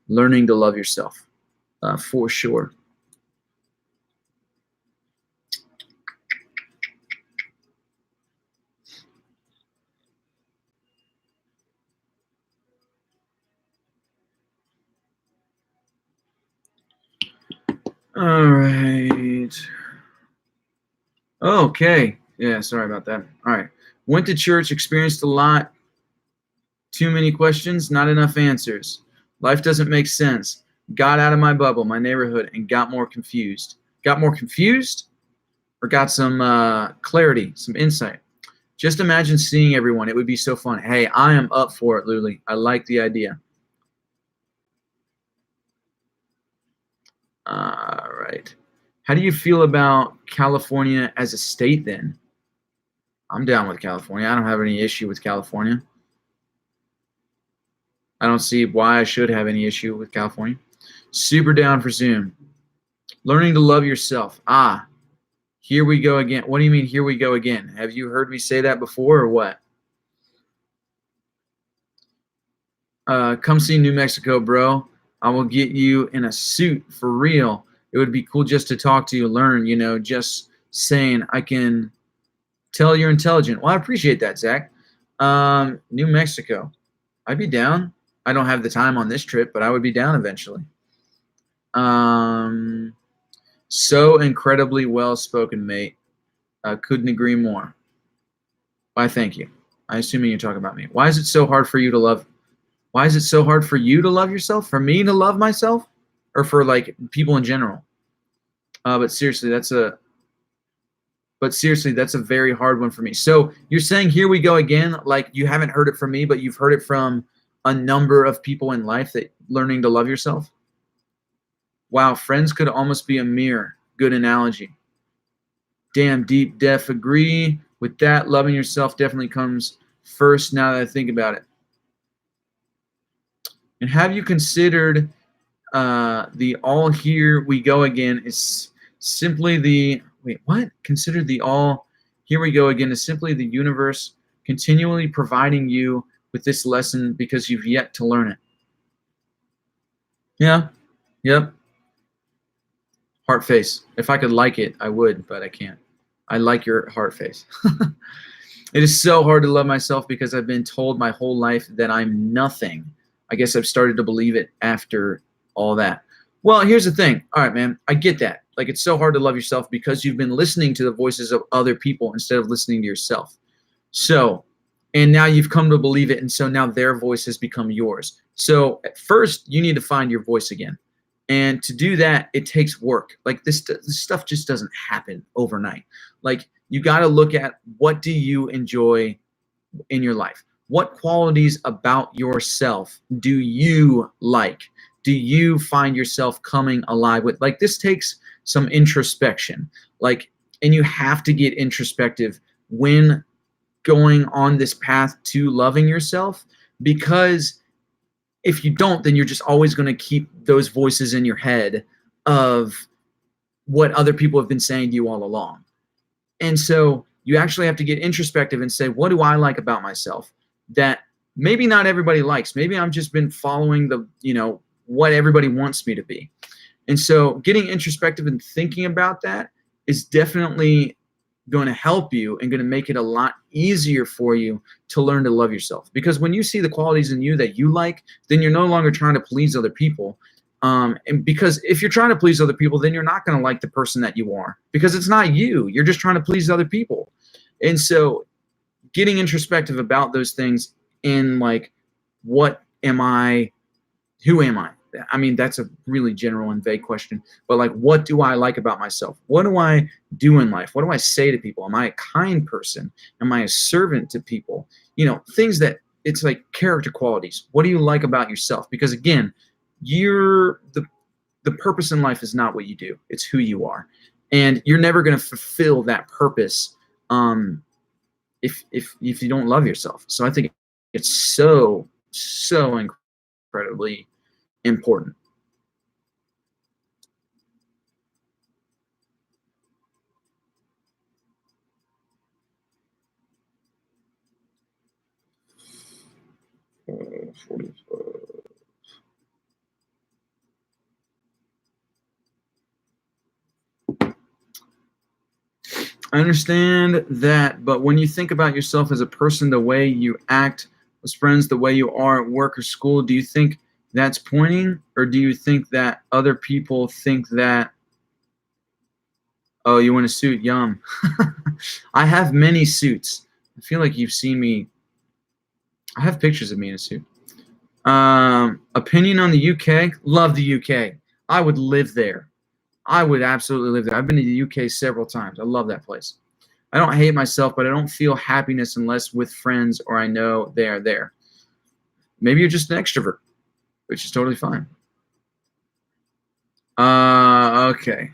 learning to love yourself, for sure. All right. Okay. Yeah, sorry about that. All right. Went to church, experienced a lot. Too many questions, not enough answers. Life doesn't make sense. Got out of my bubble, my neighborhood, and got more confused. Got more confused or got some clarity, some insight? Just imagine seeing everyone. It would be so fun. Hey, I am up for it, Luli. I like the idea. All right. How do you feel about California as a state then? I'm down with California. I don't have any issue with California. I don't see why I should have any issue with California. Super down for Zoom. Learning to love yourself. Here we go again. What do you mean, here we go again? Have you heard me say that before or what? Come see New Mexico, bro. I will get you in a suit for real. It would be cool just to talk to you, learn, just saying I can tell you're intelligent. Well, I appreciate that, Zach. New Mexico. I'd be down. I don't have the time on this trip, but I would be down eventually. So incredibly well-spoken, mate. Couldn't agree more. Why, thank you. I assuming you're talking about me. Why is it so hard for you to love? Why is it so hard for you to love yourself? For me to love myself? Or for like people in general? But seriously, that's a very hard one for me. So you're saying here we go again, like you haven't heard it from me, but you've heard it from a number of people in life, that learning to love yourself. Wow, friends could almost be a mirror. Good analogy. Damn, deep def agree with that. Loving yourself definitely comes first now that I think about it. And have you considered the all here we go again is simply the, wait, what? Consider the all here we go again is simply the universe continually providing you with this lesson because you've yet to learn it. Yeah. Yep. Heart face. If I could like it, I would, but I can't. I like your heart face. It is so hard to love myself because I've been told my whole life that I'm nothing. I guess I've started to believe it after all that. Well, here's the thing. All right, man, I get that. Like, it's so hard to love yourself because you've been listening to the voices of other people instead of listening to yourself. So, and now you've come to believe it, and so now their voice has become yours. So at first, you need to find your voice again. And to do that, it takes work. Like this stuff just doesn't happen overnight. Like, you got to look at, what do you enjoy in your life? What qualities about yourself do you like? Do you find yourself coming alive with? Like, this takes some introspection. Like, and you have to get introspective when going on this path to loving yourself, because if you don't, then you're just always going to keep those voices in your head of what other people have been saying to you all along. And so you actually have to get introspective and say, what do I like about myself that maybe not everybody likes? Maybe I've just been following the, what everybody wants me to be. And so getting introspective and thinking about that is definitely going to help you and going to make it a lot easier for you to learn to love yourself. Because when you see the qualities in you that you like, then you're no longer trying to please other people. And because if you're trying to please other people, then you're not going to like the person that you are, because it's not you. You're just trying to please other people. And so getting introspective about those things in, like, what am I? Who am I? I mean, that's a really general and vague question, but like, what do I like about myself? What do I do in life? What do I say to people? Am I a kind person? Am I a servant to people? Things that it's like character qualities. What do you like about yourself? Because again, the purpose in life is not what you do, it's who you are, and you're never going to fulfill that purpose if you don't love yourself. So I think it's so incredibly important. I understand that, but when you think about yourself as a person, the way you act with friends, the way you are at work or school, do you think that's pointing, or do you think that other people think that, oh, you want a suit? Yum. I have many suits. I feel like you've seen me. I have pictures of me in a suit. Opinion on the UK? Love the UK. I would live there. I would absolutely live there. I've been to the UK several times. I love that place. I don't hate myself, but I don't feel happiness unless with friends or I know they are there. Maybe you're just an extrovert, which is totally fine. Okay.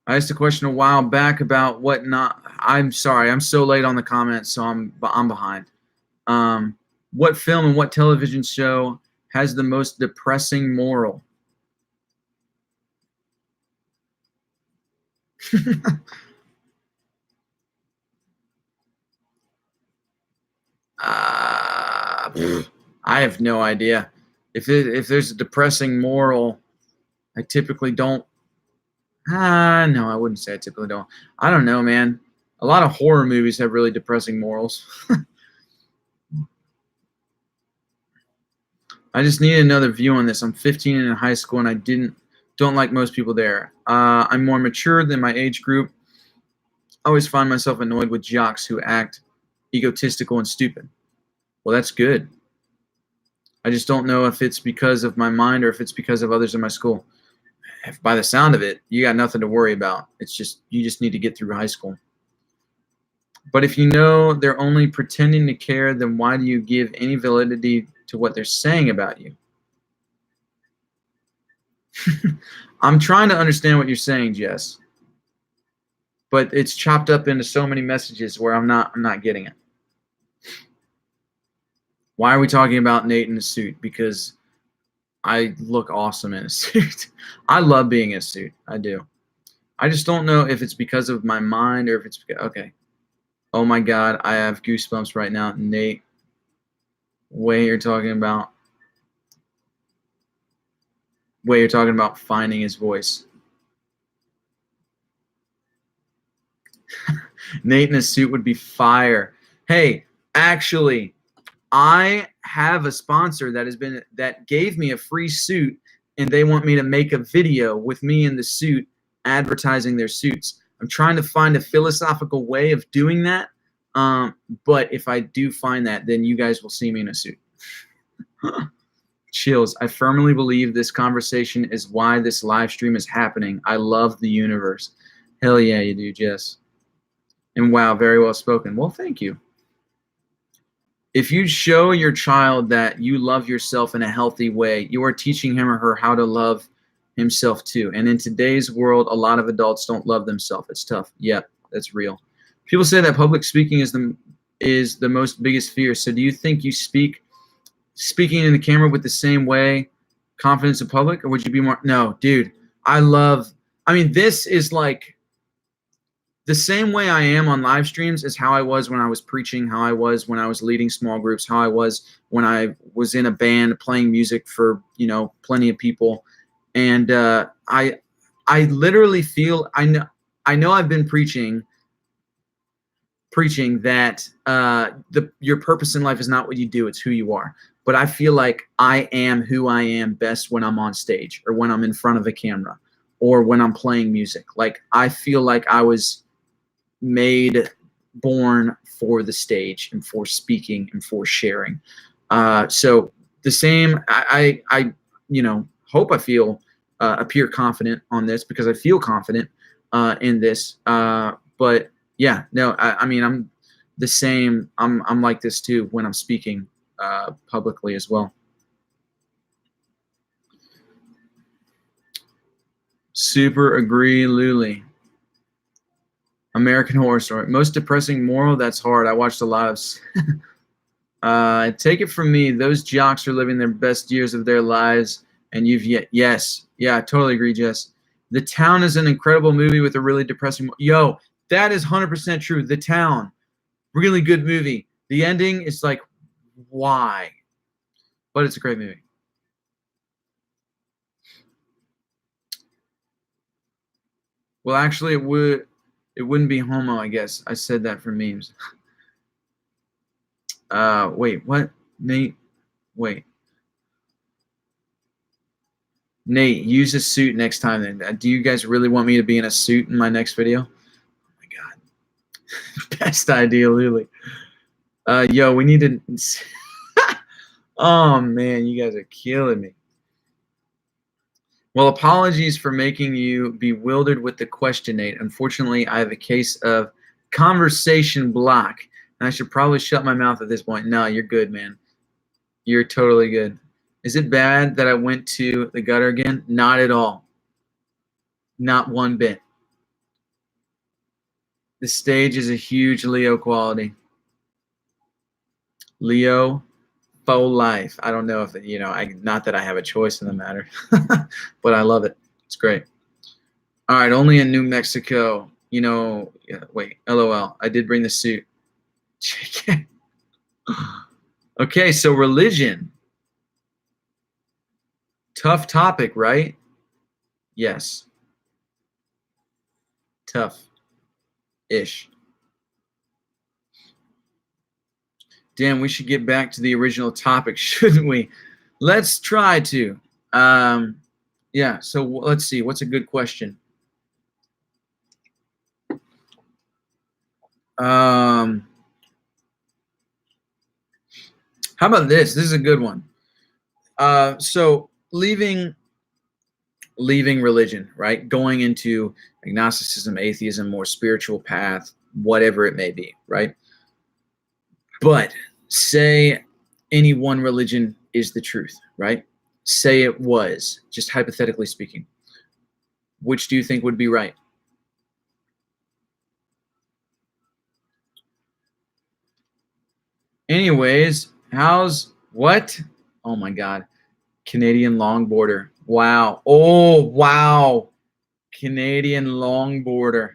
I asked a question a while back about what not. I'm sorry. I'm so late on the comments, so I'm behind. What film and what television show has the most depressing moral? I have no idea. If there's a depressing moral, I typically don't. No, I wouldn't say I typically don't. I don't know, man. A lot of horror movies have really depressing morals. I just need another view on this. I'm 15 and in high school, and I don't like most people there. I'm more mature than my age group. I always find myself annoyed with jocks who act egotistical and stupid. Well, that's good. I just don't know if it's because of my mind or if it's because of others in my school. By the sound of it, you got nothing to worry about. It's just you just need to get through high school. But if you know they're only pretending to care, then why do you give any validity to what they're saying about you? I'm trying to understand what you're saying, Jess. But it's chopped up into so many messages where I'm not getting it. Why are we talking about Nate in a suit? Because I look awesome in a suit. I love being in a suit. I do. I just don't know if it's because of my mind or if it's because, okay. Oh my God, I have goosebumps right now. Nate, way you're talking about finding his voice. Nate in a suit would be fire. Hey, actually, I have a sponsor that gave me a free suit, and they want me to make a video with me in the suit advertising their suits. I'm trying to find a philosophical way of doing that. But if I do find that, then you guys will see me in a suit. Chills. I firmly believe this conversation is why this live stream is happening. I love the universe. Hell yeah, you do, Jess. And wow, very well spoken. Well, thank you. If you show your child that you love yourself in a healthy way, you are teaching him or her how to love himself too. And in today's world, a lot of adults don't love themselves. It's tough. Yeah, that's real. People say that public speaking is the most biggest fear. So do you think you speaking in the camera with the same way confidence in public, or would you be more? No, dude, I mean, this is like the same way I am on live streams is how I was when I was preaching, how I was when I was leading small groups, how I was when I was in a band playing music for, plenty of people. And I literally feel, I know I've been preaching that your purpose in life is not what you do, it's who you are. But I feel like I am who I am best when I'm on stage or when I'm in front of a camera or when I'm playing music. Like, I feel like I was born for the stage and for speaking and for sharing. So the same, I hope I appear confident on this because I feel confident in this. But yeah, no, I mean, the same. I'm like this too when I'm speaking publicly as well. Super agree, Luli. American Horror Story. Most depressing moral? That's hard. I watched a lot of... take it from me, those jocks are living their best years of their lives, and you've yet... Yes. Yeah, I totally agree, Jess. The Town is an incredible movie with a really depressing... Yo, that is 100% true. The Town. Really good movie. The ending is like, why? But it's a great movie. Well, actually, it wouldn't be homo, I guess. I said that for memes. Wait, what? Nate, wait. Nate, use a suit next time then. Do you guys really want me to be in a suit in my next video? Oh my God. Best idea, Lily. Yo, we need to... Oh, man, you guys are killing me. Well, apologies for making you bewildered with the question, Nate. Unfortunately, I have a case of conversation block, and I should probably shut my mouth at this point. No, you're good, man. You're totally good. Is it bad that I went to the gutter again? Not at all. Not one bit. The stage is a huge Leo quality. Leo, faux life. I don't know if, not that I have a choice in the matter, but I love it. It's great. All right, only in New Mexico. Wait, LOL. I did bring the suit. Okay, so religion. Tough topic, right? Yes. Tough-ish. Damn, we should get back to the original topic, shouldn't we? Let's try to. Yeah, so let's see. What's a good question? How about this? This is a good one. So leaving religion, right? Going into agnosticism, atheism, more spiritual path, whatever it may be, right? But say any one religion is the truth, right? Say it was, just hypothetically speaking. Which do you think would be right? Anyways, what? Oh my God. Canadian longboarder. Wow. Oh, wow. Canadian longboarder.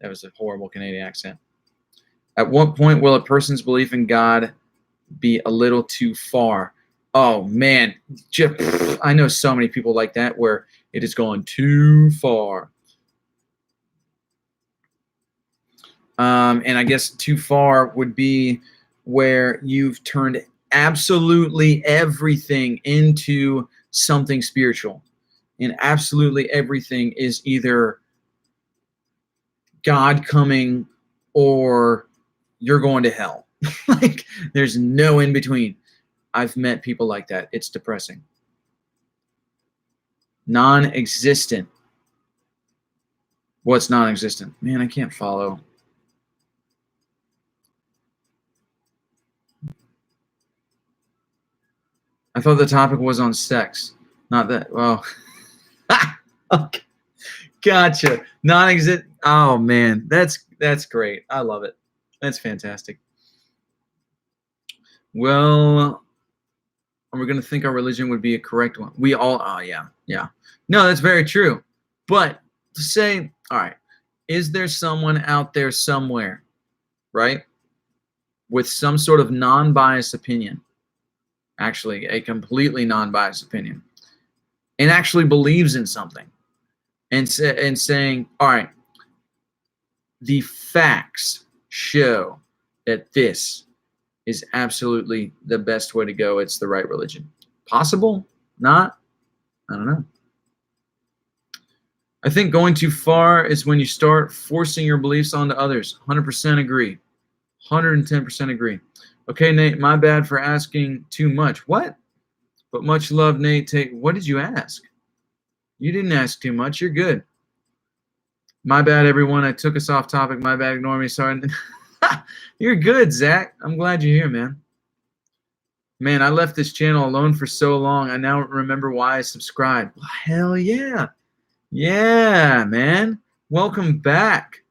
That was a horrible Canadian accent. At what point will a person's belief in God be a little too far? Oh, man. I know so many people like that where it is going too far. And I guess too far would be where you've turned absolutely everything into something spiritual. And absolutely everything is either God coming or you're going to hell. Like, there's no in between. I've met people like that. It's depressing. Non-existent. What's non-existent? Man, I can't follow. I thought the topic was on sex. Not that. Well, okay. Gotcha. Non-existent. Oh man, that's great. I love it. That's fantastic. Well, we're gonna think our religion would be a correct one. We all. Oh yeah. No, that's very true. But to say, all right, is there someone out there somewhere, right, with some sort of non-biased opinion? Actually, a completely non-biased opinion, and actually believes in something, and saying, all right, the facts show that this is absolutely the best way to go. It's the right religion. Possible? Not? I don't know. I think going too far is when you start forcing your beliefs onto others. 100% agree. 110% agree. Okay, Nate, my bad for asking too much. What? But much love, Nate. What did you ask? You didn't ask too much. You're good. My bad, everyone. I took us off topic. My bad. Ignore me. Sorry. You're good, Zach. I'm glad you're here, man. Man, I left this channel alone for so long. I now remember why I subscribed. Well, hell yeah. Yeah, man. Welcome back.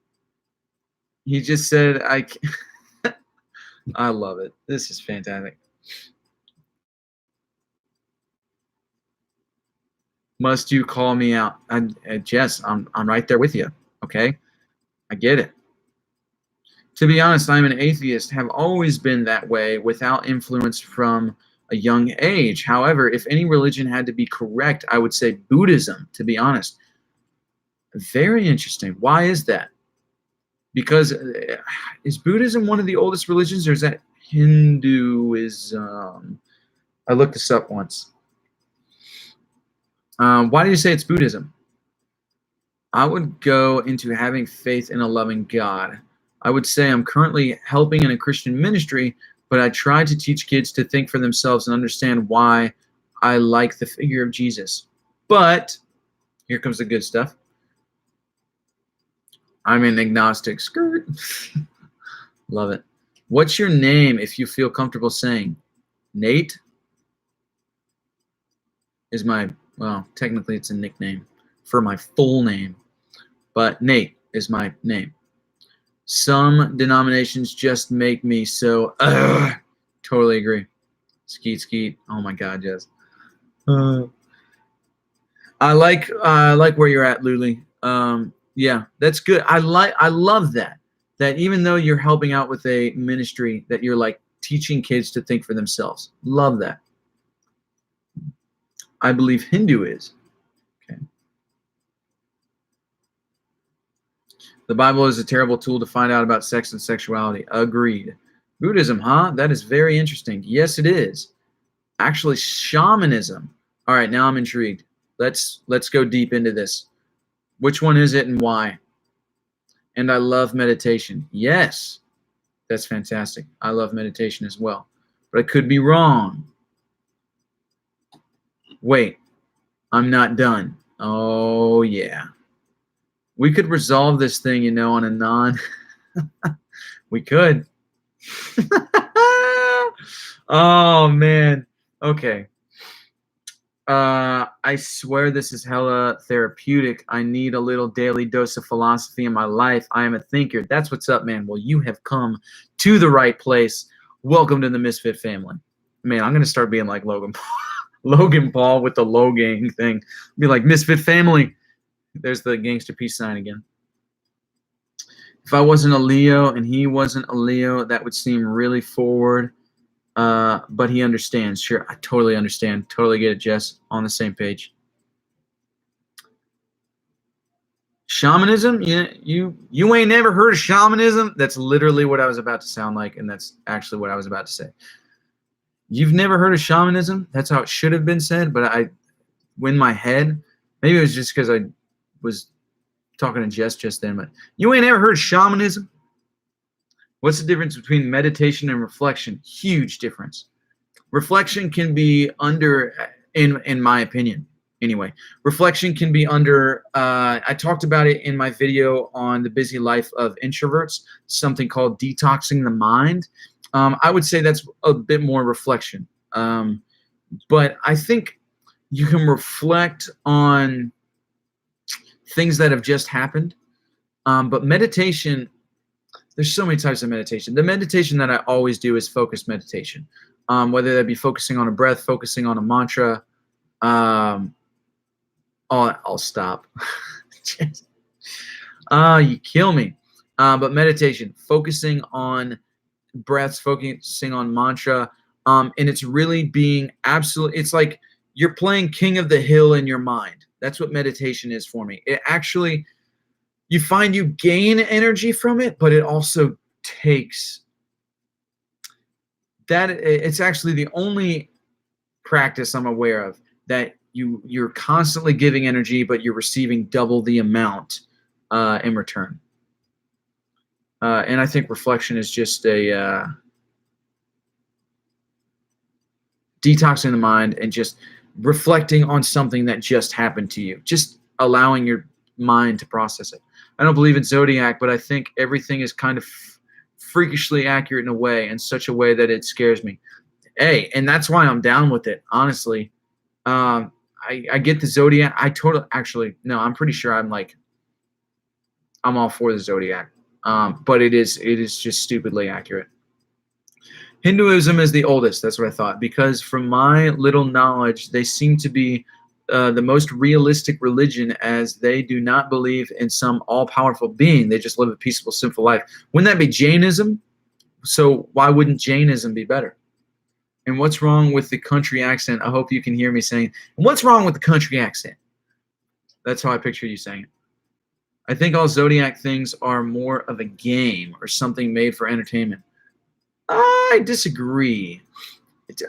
He just said, I love it. This is fantastic. Must you call me out? Jess, I'm right there with you. Okay? I get it. To be honest, I'm an atheist, have always been that way without influence from a young age. However, if any religion had to be correct, I would say Buddhism, to be honest. Very interesting. Why is that? Because is Buddhism one of the oldest religions, or is that Hinduism? I looked this up once. Why do you say it's Buddhism? I would go into having faith in a loving God. I would say I'm currently helping in a Christian ministry, but I try to teach kids to think for themselves and understand why I like the figure of Jesus. But here comes the good stuff. I'm an agnostic. Skirt. Love it. What's your name if you feel comfortable saying? Nate is my, well, technically it's a nickname for my full name, but Nate is my name. Some denominations just make me so, totally agree. Skeet, skeet. Oh my God, Jess. I like where you're at, Luli. Yeah, that's good. I love that even though you're helping out with a ministry, that you're like teaching kids to think for themselves. Love that. I believe Hindu is. Okay. The Bible is a terrible tool to find out about sex and sexuality. Agreed. Buddhism, huh? That is very interesting. Yes, it is. Actually, shamanism. All right, now I'm intrigued. Let's go deep into this. Which one is it and why? And I love meditation. Yes, that's fantastic. I love meditation as well. But I could be wrong. Wait, I'm not done. Oh, yeah. We could resolve this thing, you know, on a non... We could. Oh, man. Okay. I swear this is hella therapeutic. I need a little daily dose of philosophy in my life. I am a thinker. That's what's up, man. Well, you have come to the right place. Welcome to the Misfit family. Man, I'm going to start being like Logan Paul. Logan Paul with the low gang thing. Be like, Misfit family. There's the gangster peace sign again. If I wasn't a Leo and he wasn't a Leo, that would seem really forward. But he understands. Sure, I totally understand. Totally get it, Jess. On the same page. Shamanism? You ain't never heard of shamanism? That's literally what I was about to sound like, and that's actually what I was about to say. You've never heard of shamanism? That's how it should have been said, but in my head, maybe it was just because I was talking to Jess just then, but you ain't ever heard of shamanism? What's the difference between meditation and reflection? Huge difference. Reflection can be under, in my opinion, anyway, reflection can be under, I talked about it in my video on the busy life of introverts, something called detoxing the mind. I would say that's a bit more reflection. But I think you can reflect on things that have just happened. But meditation, there's so many types of meditation. The meditation that I always do is focused meditation, whether that be focusing on a breath, focusing on a mantra. I'll stop. You kill me. But meditation, focusing on breaths, focusing on mantra, and it's really being absolute. It's like you're playing King of the Hill in your mind. That's what meditation is for me. It actually, you find you gain energy from it, but it also takes that. It's actually the only practice I'm aware of that you're constantly giving energy, but you're receiving double the amount in return. And I think reflection is just a detoxing the mind and just reflecting on something that just happened to you, just allowing your mind to process it. I don't believe in zodiac, but I think everything is kind of freakishly accurate in a way, in such a way that it scares me. Hey, and that's why I'm down with it, honestly. I get the Zodiac. Actually, no, I'm pretty sure I'm all for the Zodiac. But it is just stupidly accurate. Hinduism is the oldest. That's what I thought, because from my little knowledge, they seem to be the most realistic religion, as they do not believe in some all-powerful being. They just live a peaceful, simple life. Wouldn't that be Jainism? So why wouldn't Jainism be better? And what's wrong with the country accent? I hope you can hear me saying, what's wrong with the country accent? That's how I picture you saying it. I think all Zodiac things are more of a game or something made for entertainment. I disagree.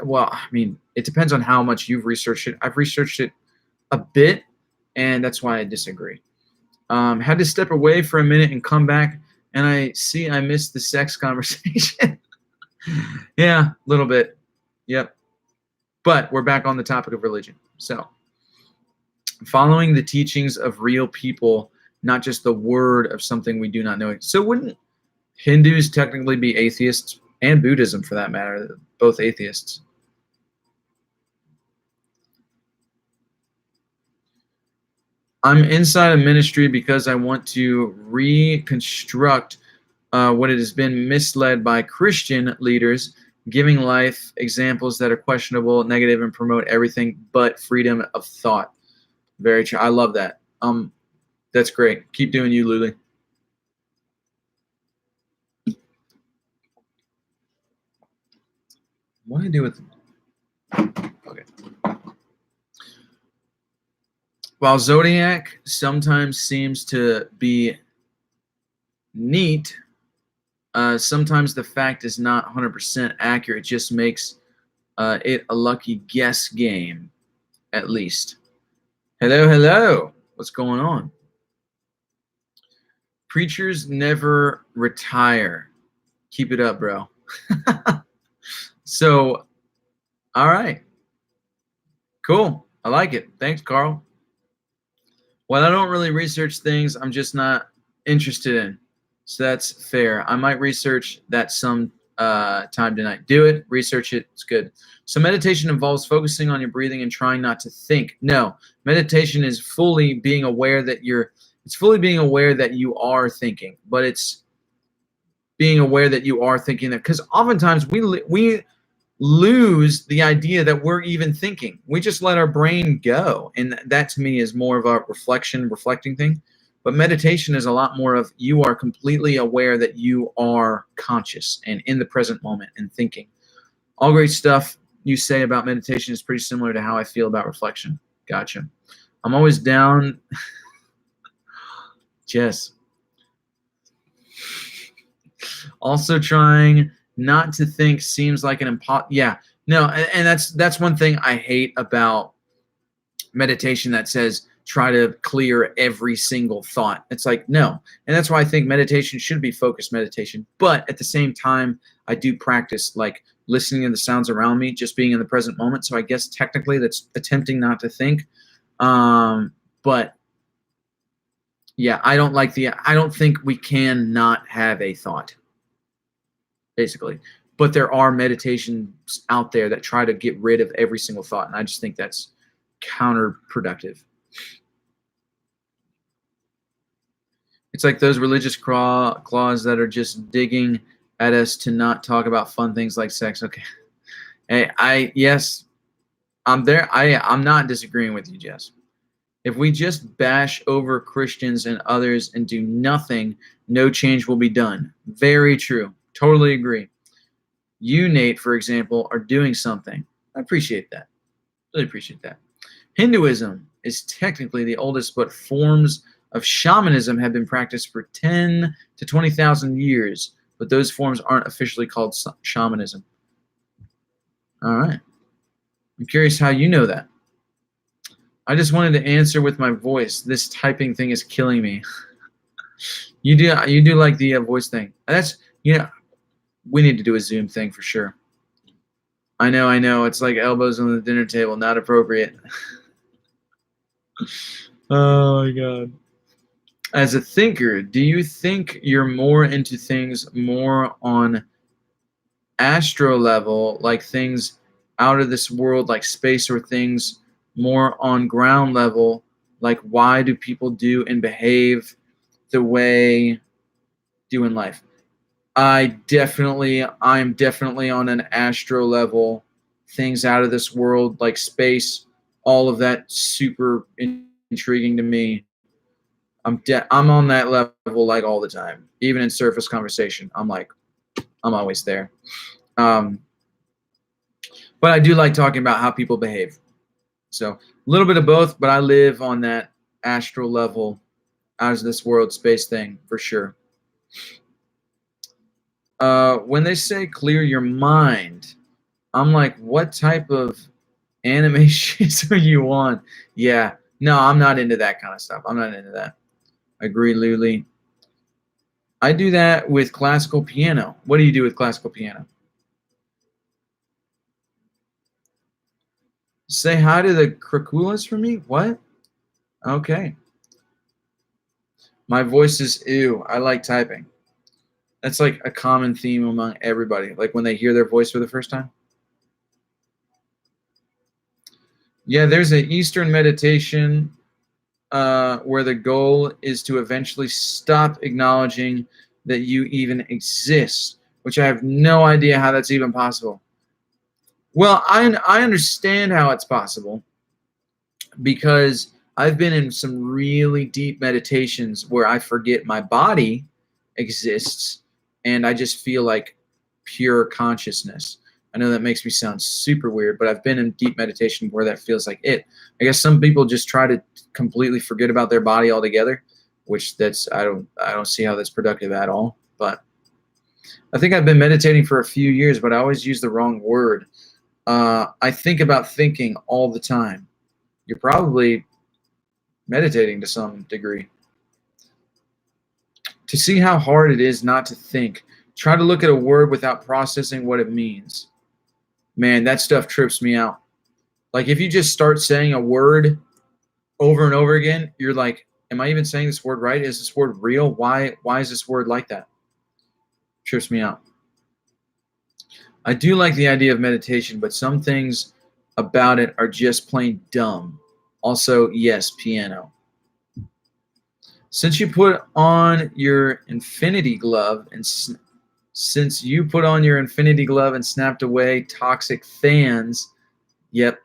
Well, I mean, it depends on how much you've researched it. I've researched it a bit, and that's why I disagree. Had to step away for a minute and come back, and I missed the sex conversation. Yeah, a little bit. Yep. But we're back on the topic of religion. So, following the teachings of real people, not just the word of something we do not know. So wouldn't Hindus technically be atheists? And Buddhism, for that matter, both atheists. I'm inside a ministry because I want to reconstruct what it has been misled by Christian leaders, giving life examples that are questionable, negative, and promote everything but freedom of thought. Very true. I love that. That's great. Keep doing you, Luli. What do I do with them? Okay. While Zodiac sometimes seems to be neat, sometimes the fact is not 100% accurate. It just makes it a lucky guess game, at least. Hello, hello. What's going on? Preachers never retire. Keep it up, bro. So, all right. Cool. I like it. Thanks, Carl. Well, I don't really research things I'm just not interested in. So that's fair. I might research that some time tonight. Do it. Research it. It's good. So meditation involves focusing on your breathing and trying not to think. No. Meditation is fully being aware that you are thinking, but it's being aware that you are thinking that, because oftentimes we lose the idea that we're even thinking. We just let our brain go, and that to me is more of a reflecting thing. But meditation is a lot more of you are completely aware that you are conscious and in the present moment and thinking. All great stuff you say about meditation is pretty similar to how I feel about reflection. Gotcha. I'm always down. Jess. Also trying not to think seems like an yeah. No, and that's one thing I hate about meditation that says try to clear every single thought. It's like, no. And that's why I think meditation should be focused meditation. But at the same time, I do practice like listening to the sounds around me, just being in the present moment. So I guess technically that's attempting not to think. But yeah, I don't think we can not have a thought, basically. But there are meditations out there that try to get rid of every single thought. And I just think that's counterproductive. It's like those religious claws that are just digging at us to not talk about fun things like sex. Okay. Hey, yes, I'm there. I'm not disagreeing with you, Jess. If we just bash over Christians and others and do nothing, no change will be done. Very true. Totally agree. You, Nate, for example, are doing something. I appreciate that. Really appreciate that. Hinduism is technically the oldest, but forms of shamanism have been practiced for 10 to 20,000 years, but those forms aren't officially called shamanism. All right. I'm curious how you know that. I just wanted to answer with my voice. This typing thing is killing me. You do like the voice thing. That's, we need to do a Zoom thing for sure. I know. It's like elbows on the dinner table, not appropriate. Oh my God. As a thinker, do you think you're more into things more on astro level, like things out of this world, like space, or things more on ground level, like why do people do and behave the way do in life? I'm definitely on an astro level, things out of this world, like space, all of that super intriguing to me. I'm on that level like all the time. Even in surface conversation, I'm always there. Um, but I do like talking about how people behave. So a little bit of both, but I live on that astral level, out of this world space thing for sure. When they say clear your mind, I'm like, what type of anime shit are you on? Yeah, no, I'm not into that kind of stuff. I'm not into that. I agree, Luli. I do that with classical piano. What do you do with classical piano? Say hi to the Krakulas for me? What? Okay. My voice is ew. I like typing. That's like a common theme among everybody. Like when they hear their voice for the first time. Yeah, there's an Eastern meditation where the goal is to eventually stop acknowledging that you even exist, which I have no idea how that's even possible. Well, I understand how it's possible because I've been in some really deep meditations where I forget my body exists and I just feel like pure consciousness. I know that makes me sound super weird, but I've been in deep meditation where that feels like it. I guess some people just try to completely forget about their body altogether, which I don't see how that's productive at all. But I think I've been meditating for a few years, but I always use the wrong word. I think about thinking all the time. You're probably meditating to some degree. To see how hard it is not to think, try to look at a word without processing what it means. Man, that stuff trips me out. Like if you just start saying a word over and over again, you're like, am I even saying this word right? Is this word real? Why is this word like that? Trips me out. I do like the idea of meditation, but some things about it are just plain dumb. Also, yes, piano. Since you put on your infinity glove and since you put on your infinity glove and snapped away toxic fans, yep,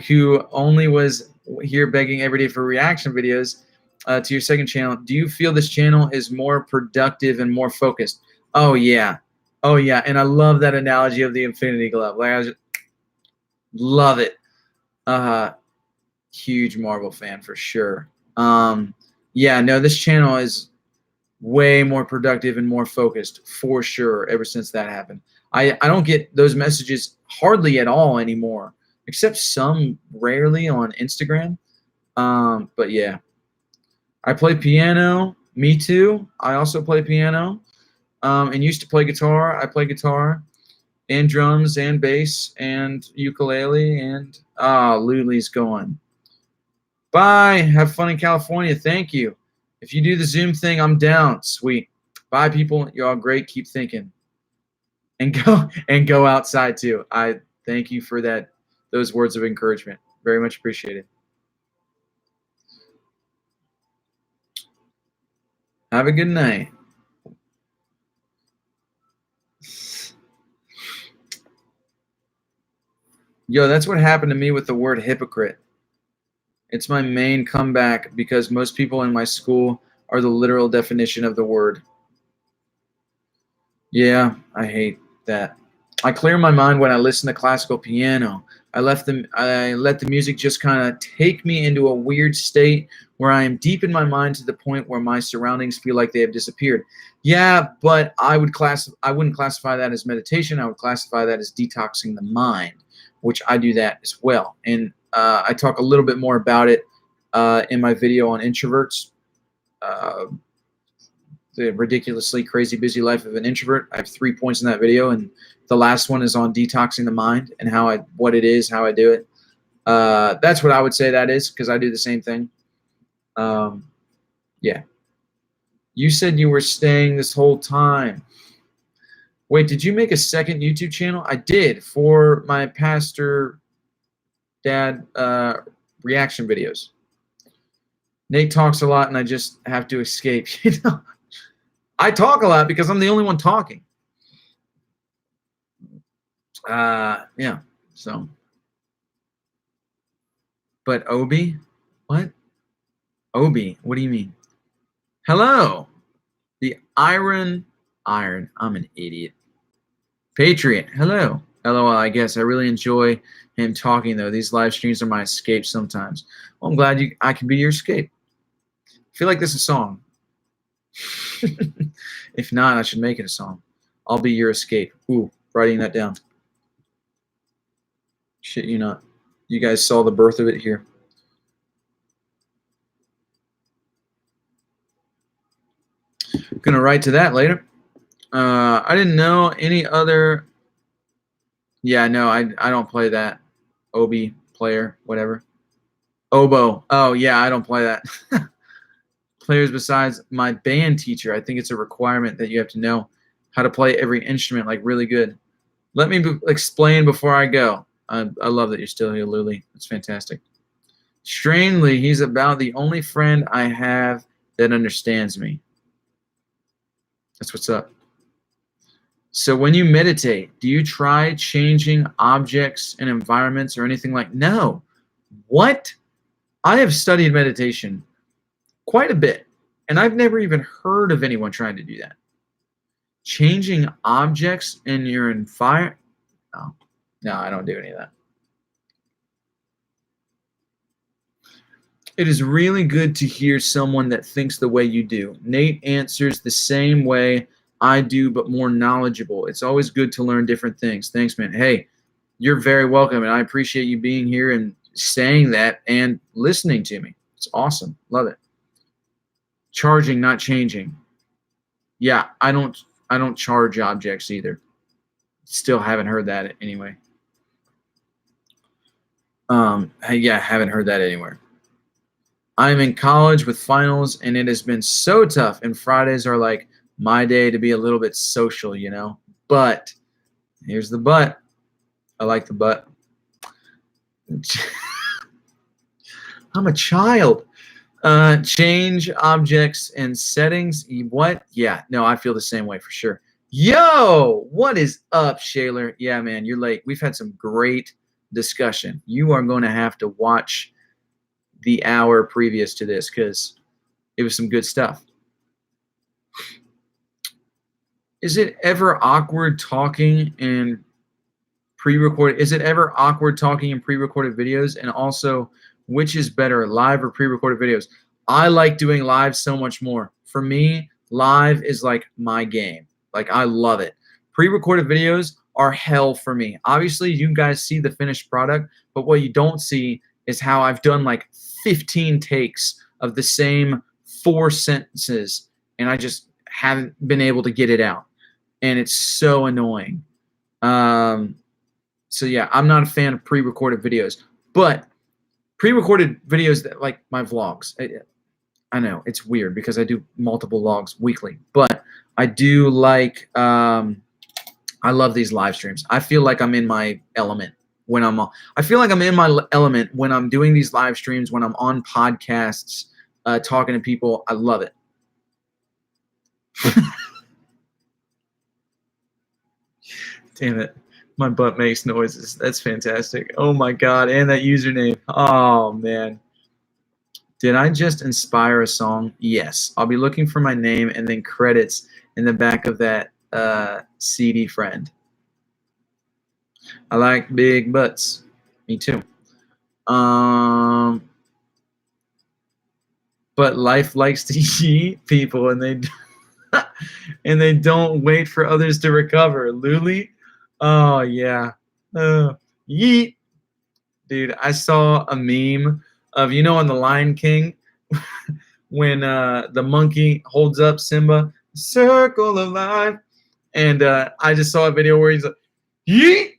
who only was here begging every day for reaction videos to your second channel, do you feel this channel is more productive and more focused? Oh yeah, and I love that analogy of the infinity glove. Like I just love it. Huge Marvel fan for sure. Yeah, no, this channel is way more productive and more focused for sure ever since that happened. I don't get those messages hardly at all anymore, except some rarely on Instagram. But yeah, I play piano. Me too. I also play piano and used to play guitar. I play guitar and drums and bass and ukulele and Luli's going. Bye. Have fun in California. Thank you. If you do the Zoom thing, I'm down. Sweet. Bye, people. You're all great. Keep thinking. And go outside too. I thank you for that. Those words of encouragement. Very much appreciated. Have a good night. Yo, that's what happened to me with the word hypocrite. It's my main comeback because most people in my school are the literal definition of the word. Yeah, I hate that. I clear my mind when I listen to classical piano. I let the music just kind of take me into a weird state where I am deep in my mind to the point where my surroundings feel like they have disappeared. Yeah, but I wouldn't classify that as meditation. I would classify that as detoxing the mind, which I do that as well. And I talk a little bit more about it in my video on introverts. The ridiculously crazy busy life of an introvert. I have 3 points in that video, and the last one is on detoxing the mind and what it is, how I do it. That's what I would say that is, because I do the same thing. Yeah. You said you were staying this whole time. Wait, did you make a second YouTube channel? I did, for my pastor dad reaction videos. Nate talks a lot and I just have to escape. I talk a lot because I'm the only one talking. Yeah, so. But Obi? What? Obi, what do you mean? Hello. The Iron. I'm an idiot. Patriot, hello. LOL, I guess. I really enjoy him talking, though. These live streams are my escape sometimes. Well, I'm glad I can be your escape. I feel like this is a song. If not, I should make it a song. I'll be your escape. Ooh, writing that down. Shit, you not. You guys saw the birth of it here. Gonna write to that later. I didn't know any other. Yeah, no, I don't play that. Obi player, whatever. Oboe. Oh yeah, I don't play that. Players besides my band teacher. I think it's a requirement that you have to know how to play every instrument like really good. Let me explain before I go. I love that you're still here, Luli. It's fantastic. Strangely, he's about the only friend I have that understands me. That's what's up. So when you meditate, do you try changing objects and environments or anything like? No. What? I have studied meditation quite a bit, and I've never even heard of anyone trying to do that. Changing objects in your environment? No, I don't do any of that. It is really good to hear someone that thinks the way you do. Nate answers the same way I do, but more knowledgeable. It's always good to learn different things. Thanks, man. Hey, you're very welcome, and I appreciate you being here and saying that and listening to me. It's awesome. Love it. Charging, not changing. Yeah, I don't charge objects either. Still haven't heard that anyway. Yeah, haven't heard that anywhere. I'm in college with finals, and it has been so tough, and Fridays are like my day to be a little bit social, you know? But, here's the but. I like the but. I'm a child. Change objects and settings. What? Yeah, no, I feel the same way for sure. Yo, what is up, Shaler? Yeah, man, you're late. We've had some great discussion. You are going to have to watch the hour previous to this because it was some good stuff. Is it ever awkward talking in pre-recorded? Is it ever awkward talking in pre-recorded videos? And also, which is better, live or pre-recorded videos? I like doing live so much more. For me, live is like my game. Like, I love it. Pre-recorded videos are hell for me. Obviously, you guys see the finished product, but what you don't see is how I've done like 15 takes of the same 4 sentences, and I just haven't been able to get it out. And it's so annoying. So yeah, I'm not a fan of pre-recorded videos, but pre-recorded videos that, like my vlogs, I know it's weird because I do multiple vlogs weekly, but I do like, I love these live streams. I feel like I'm in my element when I feel like I'm in my element when I'm doing these live streams, when I'm on podcasts, talking to people. I love it. Damn it. My butt makes noises. That's fantastic. Oh my God. And that username. Oh man. Did I just inspire a song? Yes. I'll be looking for my name and then credits in the back of that CD, friend. I like big butts. Me too. But life likes to eat people, and they don't wait for others to recover. Luli. Oh yeah. Yeet. Dude, I saw a meme of, you know, on The Lion King when the monkey holds up Simba, circle of life, and I just saw a video where he's like, yeet,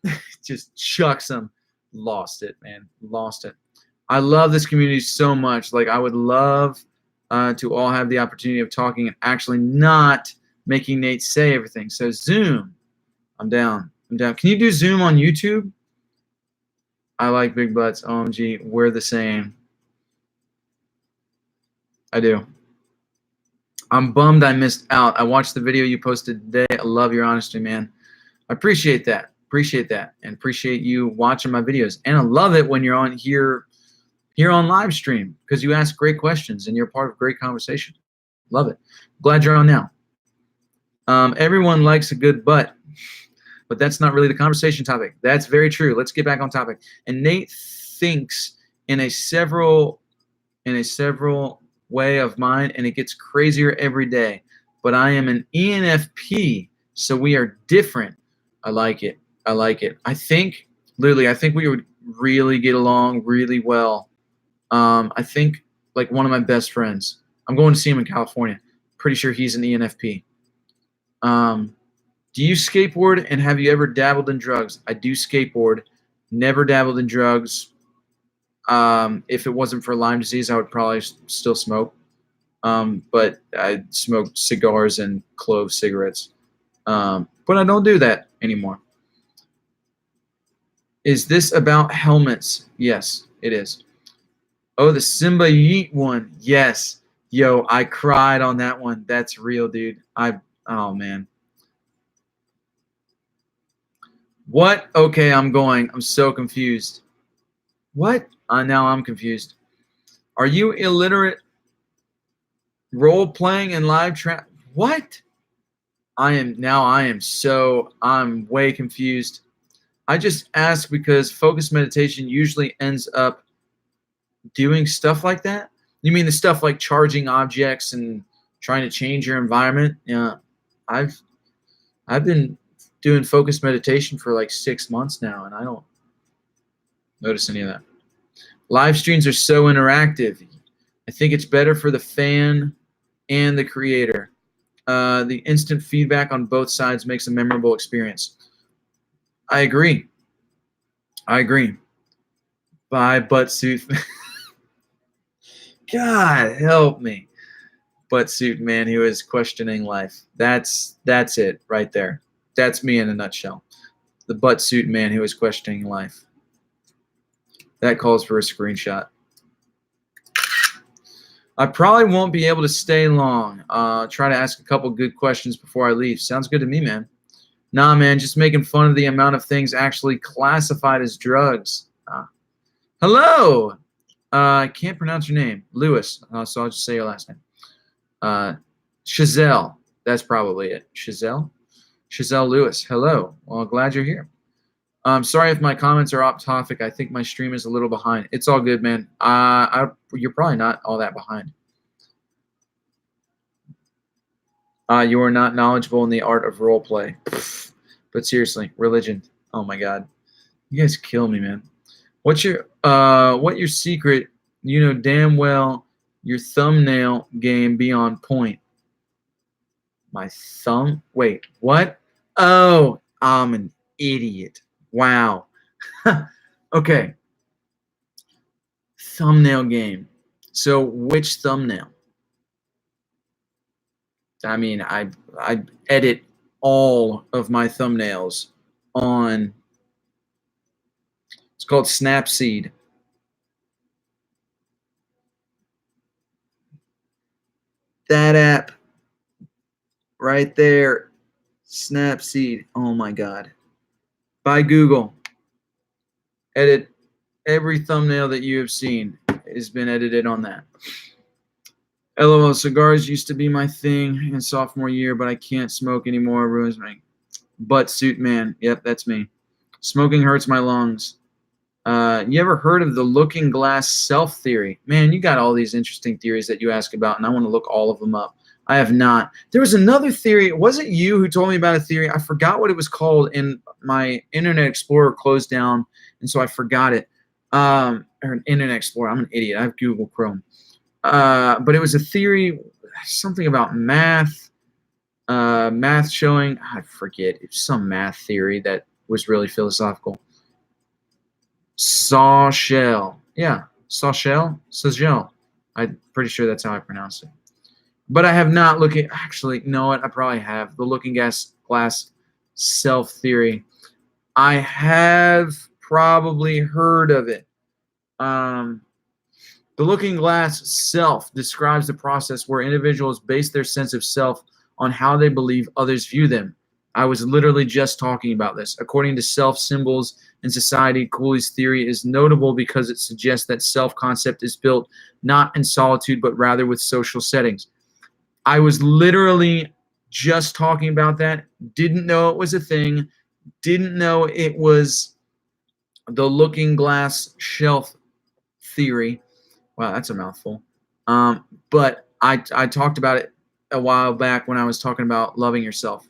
just chucks him. Lost it, man. Lost it. I love this community so much. Like, I would love to all have the opportunity of talking and actually not making Nate say everything. So Zoom, I'm down. I'm down. Can you do Zoom on YouTube? I like big butts. OMG, we're the same. I do. I'm bummed I missed out. I watched the video you posted today. I love your honesty, man. I appreciate that. Appreciate that. And appreciate you watching my videos. And I love it when you're on here on live stream because you ask great questions and you're part of great conversation. Love it. Glad you're on now. Everyone likes a good butt, but that's not really the conversation topic. That's very true. Let's get back on topic. And Nate thinks in a several way of mine, and it gets crazier every day. But I am an ENFP, so we are different. I like it. I like it. I think, literally, I think we would really get along really well. I think, like, one of my best friends. I'm going to see him in California. Pretty sure he's an ENFP. Do you skateboard, and have you ever dabbled in drugs? I do skateboard. Never dabbled in drugs. If it wasn't for Lyme disease, I would probably still smoke. But I smoked cigars and clove cigarettes. But I don't do that anymore. Is this about helmets? Yes, it is. Oh, the Simba Yeet one. Yes. Yo, I cried on that one. That's real, dude. Oh, man. What? Okay, I'm so confused. What? Now I'm confused. Are you illiterate? Role-playing and live trap? What? I'm way confused. I just asked because focused meditation usually ends up doing stuff like that. You mean the stuff like charging objects and trying to change your environment? Yeah. I've been doing focused meditation for like 6 months now, and I don't notice any of that. Live streams are so interactive. I think it's better for the fan and the creator. The instant feedback on both sides makes a memorable experience. I agree. Bye, buttsuit. God help me. Buttsuit man who is questioning life. That's it right there. That's me in a nutshell. The buttsuit man who is questioning life. That calls for a screenshot. I probably won't be able to stay long. Try to ask a couple good questions before I leave. Sounds good to me, man. Nah, man, just making fun of the amount of things actually classified as drugs. Hello. I can't pronounce your name. Lewis. So I'll just say your last name. Chazelle. That's probably it. Chazelle Lewis. Hello. Well, glad you're here. Sorry if my comments are off topic. I think my stream is a little behind. It's all good, man. You're probably not all that behind. You are not knowledgeable in the art of role play. But seriously, religion. Oh my God, you guys kill me, man. What's your secret? You know damn well your thumbnail game be on point. My thumb? Wait, what? Oh, I'm an idiot. Wow. Okay. Thumbnail game. So which thumbnail? I mean, I edit all of my thumbnails on, it's called Snapseed. That app right there, Snapseed. Oh my God. By Google. Edit every thumbnail that you have seen has been edited on that. LOL, cigars used to be my thing in sophomore year, but I can't smoke anymore. Ruins my buttsuit man. Yep, that's me. Smoking hurts my lungs. You ever heard of the looking glass self theory? Man, you got all these interesting theories that you ask about, and I want to look all of them up. I have not. There was another theory. Was it you who told me about a theory? I forgot what it was called, and my Internet Explorer closed down, and so I forgot it. Or an Internet Explorer. I'm an idiot. I have Google Chrome. But it was a theory, something about math. Math showing, I forget. It was some math theory that was really philosophical. Sawshell. Yeah, Sawshell. I'm pretty sure that's how I pronounce it. But I have not looked at, actually, you know what? I probably have. The Looking Glass Self Theory. I have probably heard of it. The Looking Glass Self describes the process where individuals base their sense of self on how they believe others view them. I was literally just talking about this. According to self symbols in society, Cooley's theory is notable because it suggests that self-concept is built not in solitude, but rather with social settings. I was literally just talking about that. Didn't know it was a thing. Didn't know it was the Looking Glass Shelf theory. Wow, that's a mouthful. But I talked about it a while back when I was talking about loving yourself.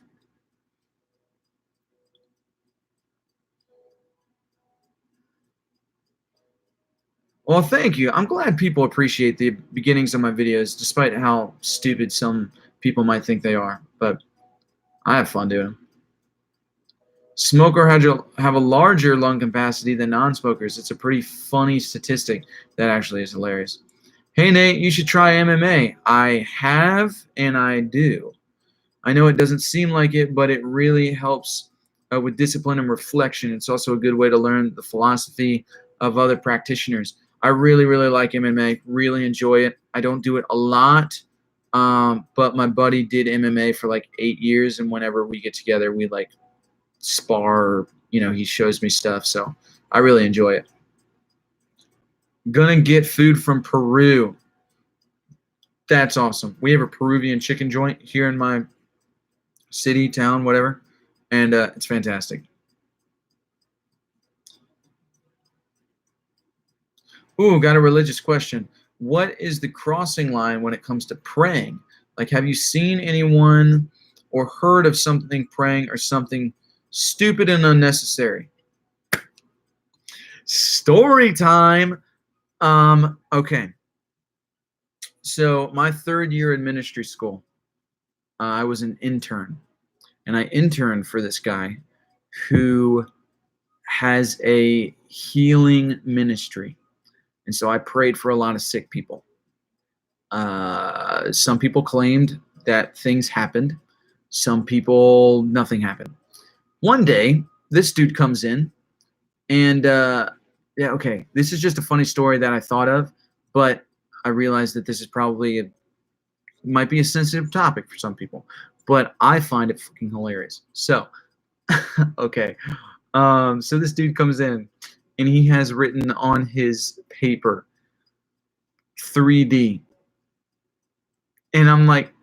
Well, thank you. I'm glad people appreciate the beginnings of my videos, despite how stupid some people might think they are. But I have fun doing them. Smokers have a larger lung capacity than non-smokers. It's a pretty funny statistic. That actually is hilarious. Hey, Nate, you should try MMA. I have, and I do. I know it doesn't seem like it, but it really helps with discipline and reflection. It's also a good way to learn the philosophy of other practitioners. I really, really like MMA. Really enjoy it. I don't do it a lot, but my buddy did MMA for like 8 years, and whenever we get together, we like spar. Or, he shows me stuff, so I really enjoy it. Gonna get food from Peru. That's awesome. We have a Peruvian chicken joint here in my city, town, whatever, and it's fantastic. Ooh, got a religious question. What is the crossing line when it comes to praying? Like, have you seen anyone or heard of something praying or something stupid and unnecessary? Story time. Okay. So my 3rd year in ministry school, I was an intern, and I interned for this guy who has a healing ministry. And so I prayed for a lot of sick people. Some people claimed that things happened. Some people, nothing happened. One day, this dude comes in, and yeah, okay, this is just a funny story that I thought of, but I realized that this is probably might be a sensitive topic for some people, but I find it fucking hilarious. So, okay, so this dude comes in, and he has written on his paper 3D. And I'm like,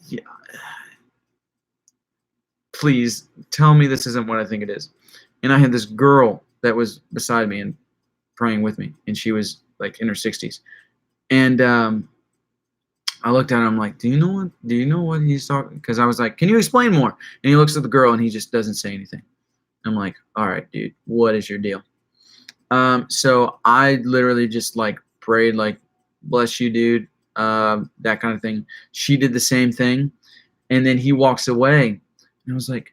yeah, please tell me this isn't what I think it is. And I had this girl that was beside me and praying with me, and she was like in her 60s. And I looked at him, I'm like, do you know what he's talking? Because I was like, can you explain more? And he looks at the girl, and he just doesn't say anything. I'm like, all right, dude, what is your deal? So I literally just like prayed, like, bless you, dude, that kind of thing. She did the same thing, and then he walks away, and I was like,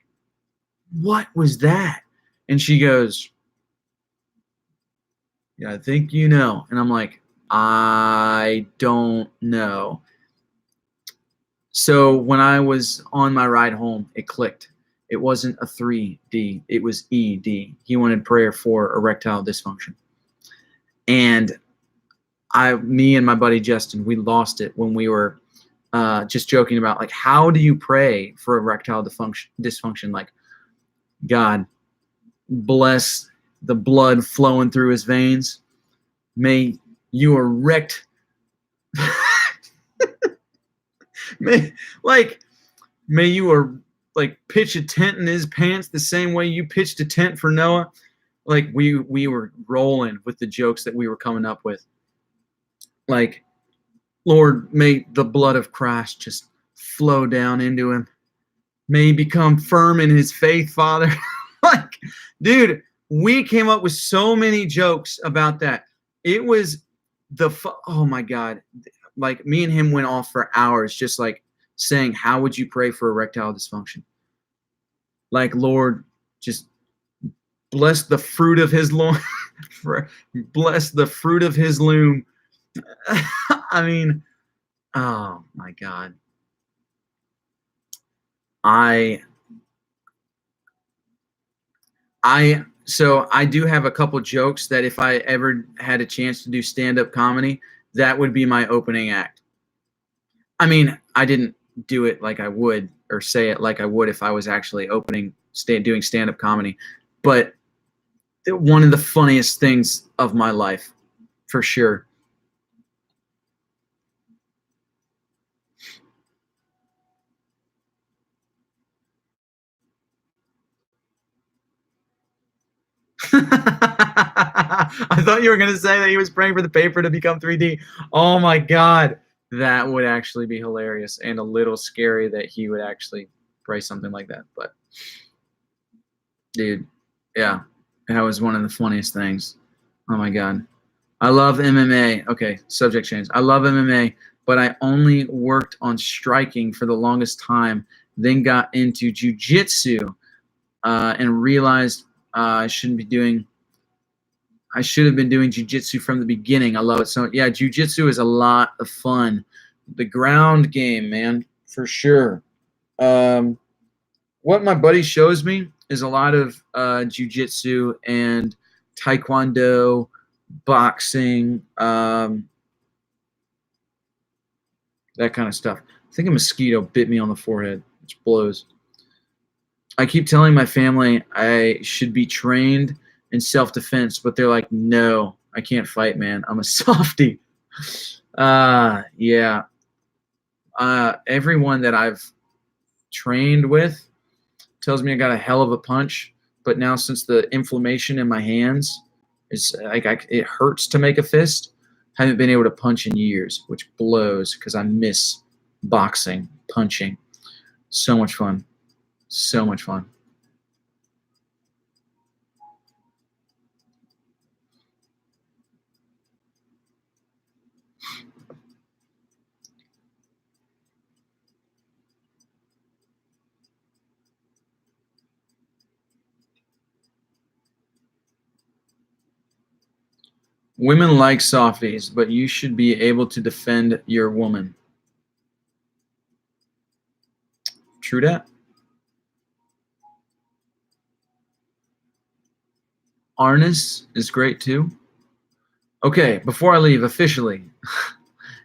what was that? And she goes, yeah, I think you know. And I'm like, I don't know. So when I was on my ride home, it clicked. It wasn't a 3D, it was ED. He wanted prayer for erectile dysfunction. And me and my buddy Justin, we lost it when we were just joking about, like, how do you pray for erectile dysfunction? Like, God, bless the blood flowing through his veins. May you erect, may you pitch a tent in his pants the same way you pitched a tent for Noah. Like, we were rolling with the jokes that we were coming up with. Like, Lord, may the blood of Christ just flow down into him. May he become firm in his faith, Father. Like, dude, we came up with so many jokes about that. It was oh my God. Like, me and him went off for hours just like saying, how would you pray for erectile dysfunction? Like, Lord, just bless the fruit of his loin. Bless the fruit of his loom. I mean, oh my God. I so I do have a couple jokes that if I ever had a chance to do stand-up comedy, that would be my opening act. I mean, I didn't do it like I would or say it like I would if I was actually doing stand-up comedy, but one of the funniest things of my life, for sure. I thought you were going to say that he was praying for the paper to become 3D. Oh my God. That would actually be hilarious and a little scary that he would actually pray something like that. But, dude, yeah, that was one of the funniest things. Oh my God. I love MMA. Okay, subject change. I love MMA, but I only worked on striking for the longest time, then got into jujitsu and realized I should have been doing jujitsu from the beginning. I love it. So yeah, jujitsu is a lot of fun. The ground game, man, for sure. Um, what my buddy shows me is a lot of jujitsu and taekwondo, boxing, that kind of stuff. I think a mosquito bit me on the forehead, which blows. I keep telling my family I should be trained in self-defense, but they're like, no, I can't fight, man. I'm a softie. Yeah. Everyone that I've trained with tells me I got a hell of a punch, but now since the inflammation in my hands is like it hurts to make a fist, haven't been able to punch in years, which blows because I miss boxing, punching. So much fun. So much fun. Women like softies, but you should be able to defend your woman. True that. Arnis is great too. Okay, before I leave officially,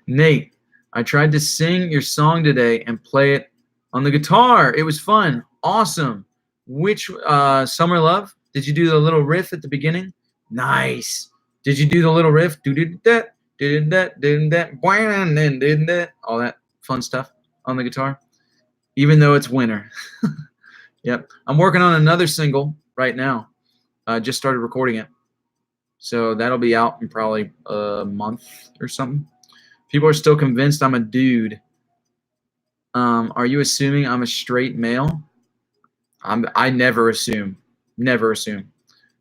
Nate, I tried to sing your song today and play it on the guitar. It was fun. Awesome. Which Summer Love? Did you do the little riff at the beginning? Nice. Did you do the little riff? Did that, did that, did that, and then did that, all that fun stuff on the guitar? Even though it's winter. Yep. I'm working on another single right now. I just started recording it. So that'll be out in probably a month or something. People are still convinced I'm a dude. Are you assuming I'm a straight male? I never assume. Never assume.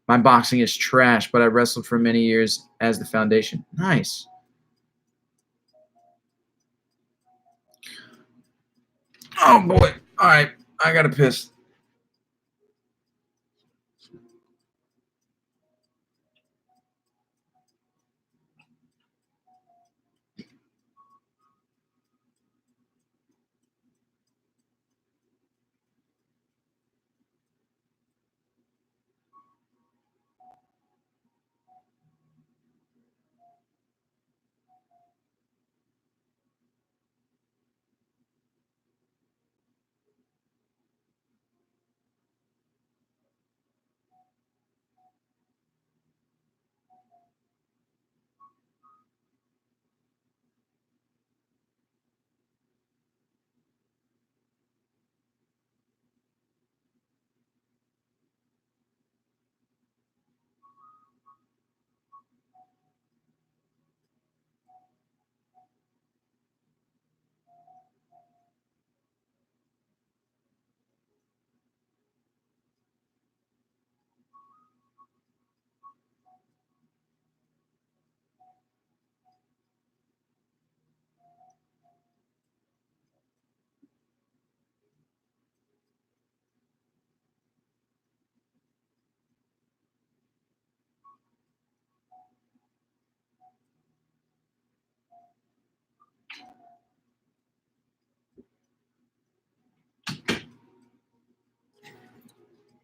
My boxing is trash, but I wrestled for many years as the foundation. Nice. Oh boy. All right. I got to piss.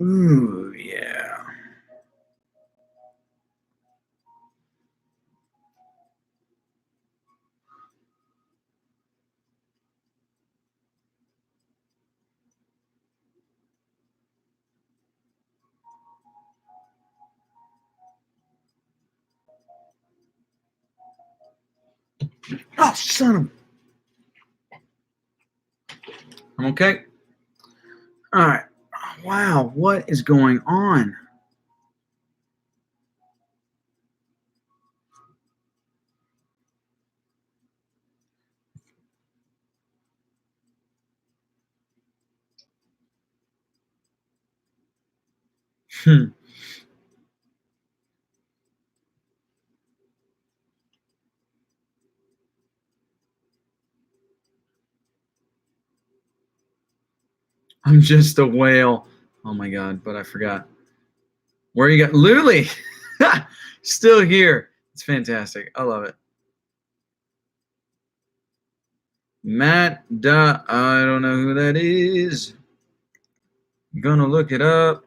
Ooh, yeah. Oh, son of... I'm okay. All right. Wow, what is going on? Hmm. I'm just a whale. Oh my God, but I forgot. Where you got Luli? Still here. It's fantastic. I love it. Matt Da, I don't know who that is. I'm gonna look it up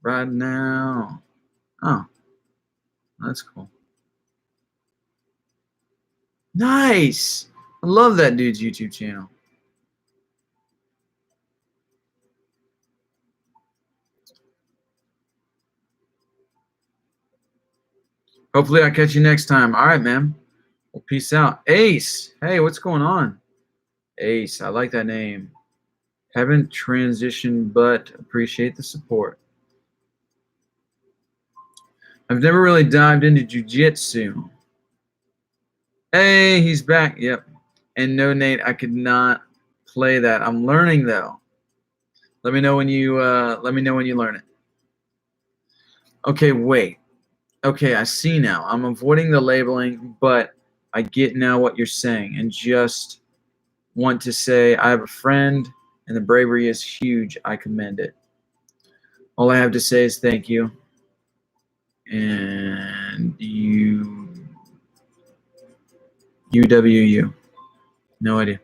right now. Oh, that's cool. Nice. I love that dude's YouTube channel. Hopefully I'll catch you next time. All right, man. Well, peace out. Ace. Hey, what's going on? Ace. I like that name. Haven't transitioned, but appreciate the support. I've never really dived into jiu-jitsu. Hey, he's back. Yep. And no, Nate, I could not play that. I'm learning though. Let me know when you learn it. Okay, wait. Okay, I see now. I'm avoiding the labeling, but I get now what you're saying, and just want to say I have a friend, and the bravery is huge. I commend it. All I have to say is thank you, and UWU. No idea.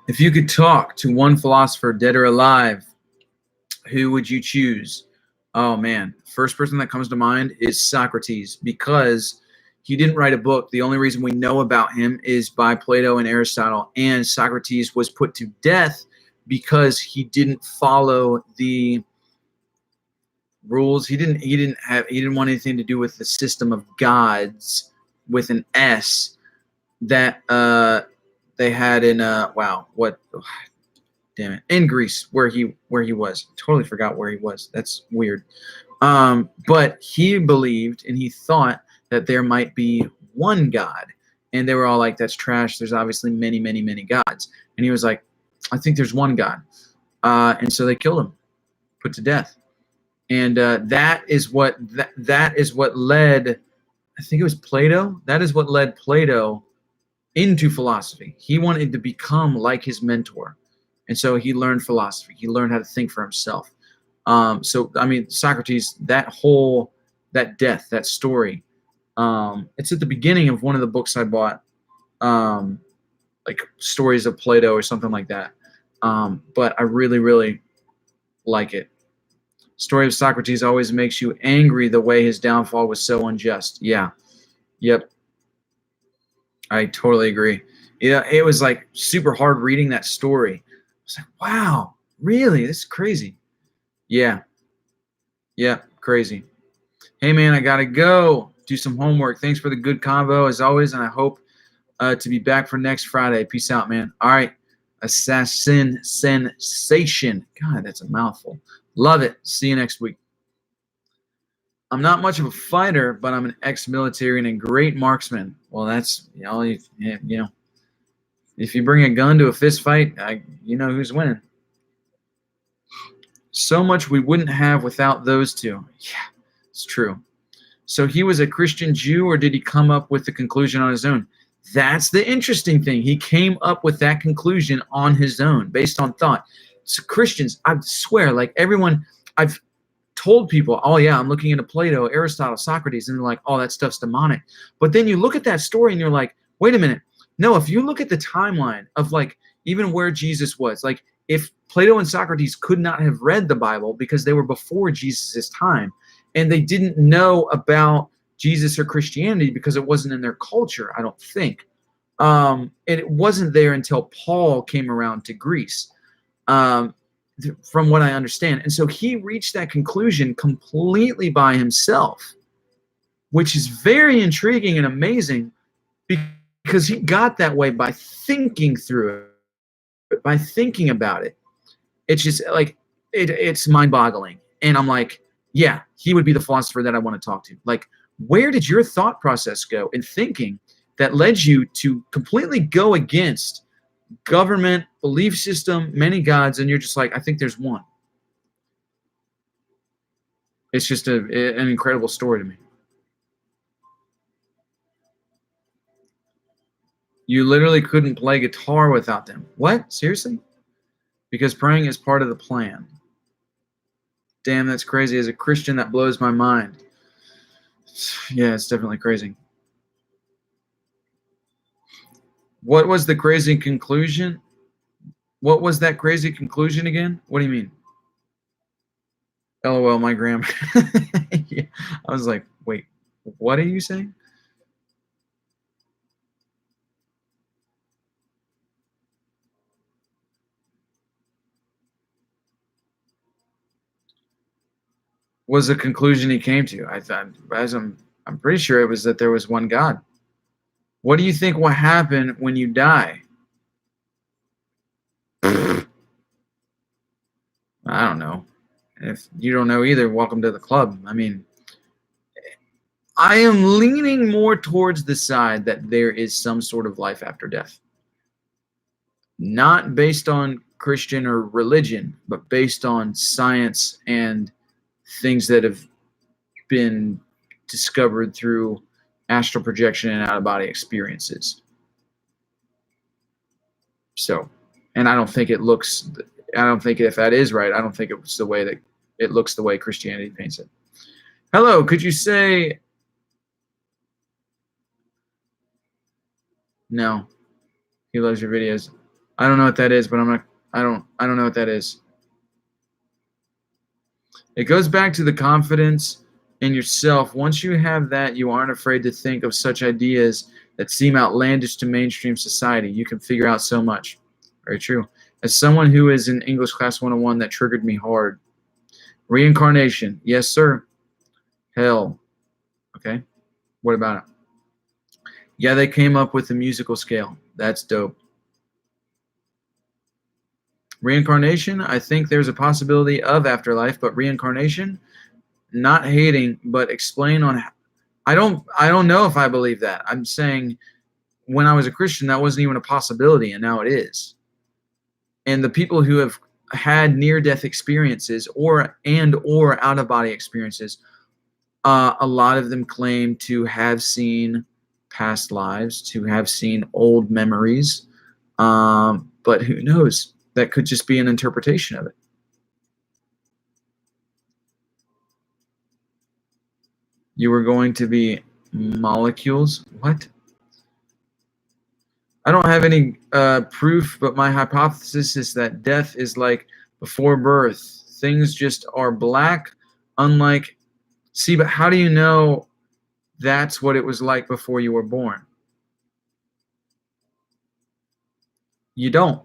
If you could talk to one philosopher, dead or alive, who would you choose? Oh man, first person that comes to mind is Socrates, because he didn't write a book. The only reason we know about him is by Plato and Aristotle, and Socrates was put to death because he didn't follow the rules. He didn't want anything to do with the system of gods with an S that they had in damn it, in Greece, where he was. Totally forgot where he was. That's weird. But he believed and he thought that there might be one God, and they were all like, "That's trash. There's obviously many, many, many gods." And he was like, "I think there's one God," and so they killed him, put to death. And that is what led. I think it was Plato. That is what led Plato into philosophy. He wanted to become like his mentor. And so he learned philosophy. He learned how to think for himself. So, I mean, Socrates, that death, that story, it's at the beginning of one of the books I bought, like Stories of Plato or something like that. But I really, really like it. Story of Socrates always makes you angry the way his downfall was so unjust. Yeah. Yep. I totally agree. Yeah, it was like super hard reading that story. I was like, wow, really? This is crazy. Yeah. Yeah, crazy. Hey, man, I got to go do some homework. Thanks for the good convo, as always, and I hope to be back for next Friday. Peace out, man. All right. Assassin Sensation. God, that's a mouthful. Love it. See you next week. I'm not much of a fighter, but I'm an ex-military and a great marksman. Well, that's, if you bring a gun to a fist fight, you know who's winning. So much we wouldn't have without those two. Yeah, it's true. So he was a Christian Jew, or did he come up with the conclusion on his own? That's the interesting thing. He came up with that conclusion on his own, based on thought. So Christians, I swear, like everyone, I've told people, oh yeah, I'm looking into Plato, Aristotle, Socrates, and they're like, oh, that stuff's demonic. But then you look at that story and you're like, wait a minute. No, if you look at the timeline of like even where Jesus was, like if Plato and Socrates could not have read the Bible because they were before Jesus' time and they didn't know about Jesus or Christianity because it wasn't in their culture, I don't think. And it wasn't there until Paul came around to Greece. From what I understand. And so he reached that conclusion completely by himself, which is very intriguing and amazing because he got that way by thinking through it, by thinking about it. It's just like, it's mind-boggling. And I'm like, yeah, he would be the philosopher that I want to talk to. Like, where did your thought process go in thinking that led you to completely go against government, belief system, many gods, and you're just like, I think there's one. It's just an incredible story to me. You literally couldn't play guitar without them. What? Seriously? Because praying is part of the plan. Damn, that's crazy. As a Christian, that blows my mind. Yeah, it's definitely crazy. What was the crazy conclusion? What was that crazy conclusion again? What do you mean? LOL, my grandma. Yeah. I was like, wait, what are you saying? Was the conclusion he came to? I thought, I'm pretty sure it was that there was one God. What do you think will happen when you die? I don't know. If you don't know either, welcome to the club. I mean, I am leaning more towards the side that there is some sort of life after death. Not based on Christian or religion, but based on science and things that have been discovered through astral projection and out-of-body experiences. So, and I don't think it looks, I don't think if that is right, I don't think it's the way that it looks the way Christianity paints it. Hello, could you say, no, he loves your videos. I don't know what that is, but I don't know what that is. It goes back to the confidence in yourself. Once you have that, you aren't afraid to think of such ideas that seem outlandish to mainstream society. You can figure out so much. Very true. As someone who is in English Class 101, that triggered me hard. Reincarnation. Yes, sir. Hell. Okay. What about it? Yeah, they came up with a musical scale. That's dope. Reincarnation, I think there's a possibility of afterlife, but reincarnation, not hating, but explain on. I don't know if I believe that. I'm saying when I was a Christian, that wasn't even a possibility, and now it is. And the people who have had near-death experiences or out-of-body experiences, a lot of them claim to have seen past lives, to have seen old memories, but who knows? That could just be an interpretation of it. You were going to be molecules? What? I don't have any proof, but my hypothesis is that death is like before birth. Things just are black, unlike... See, but how do you know that's what it was like before you were born? You don't.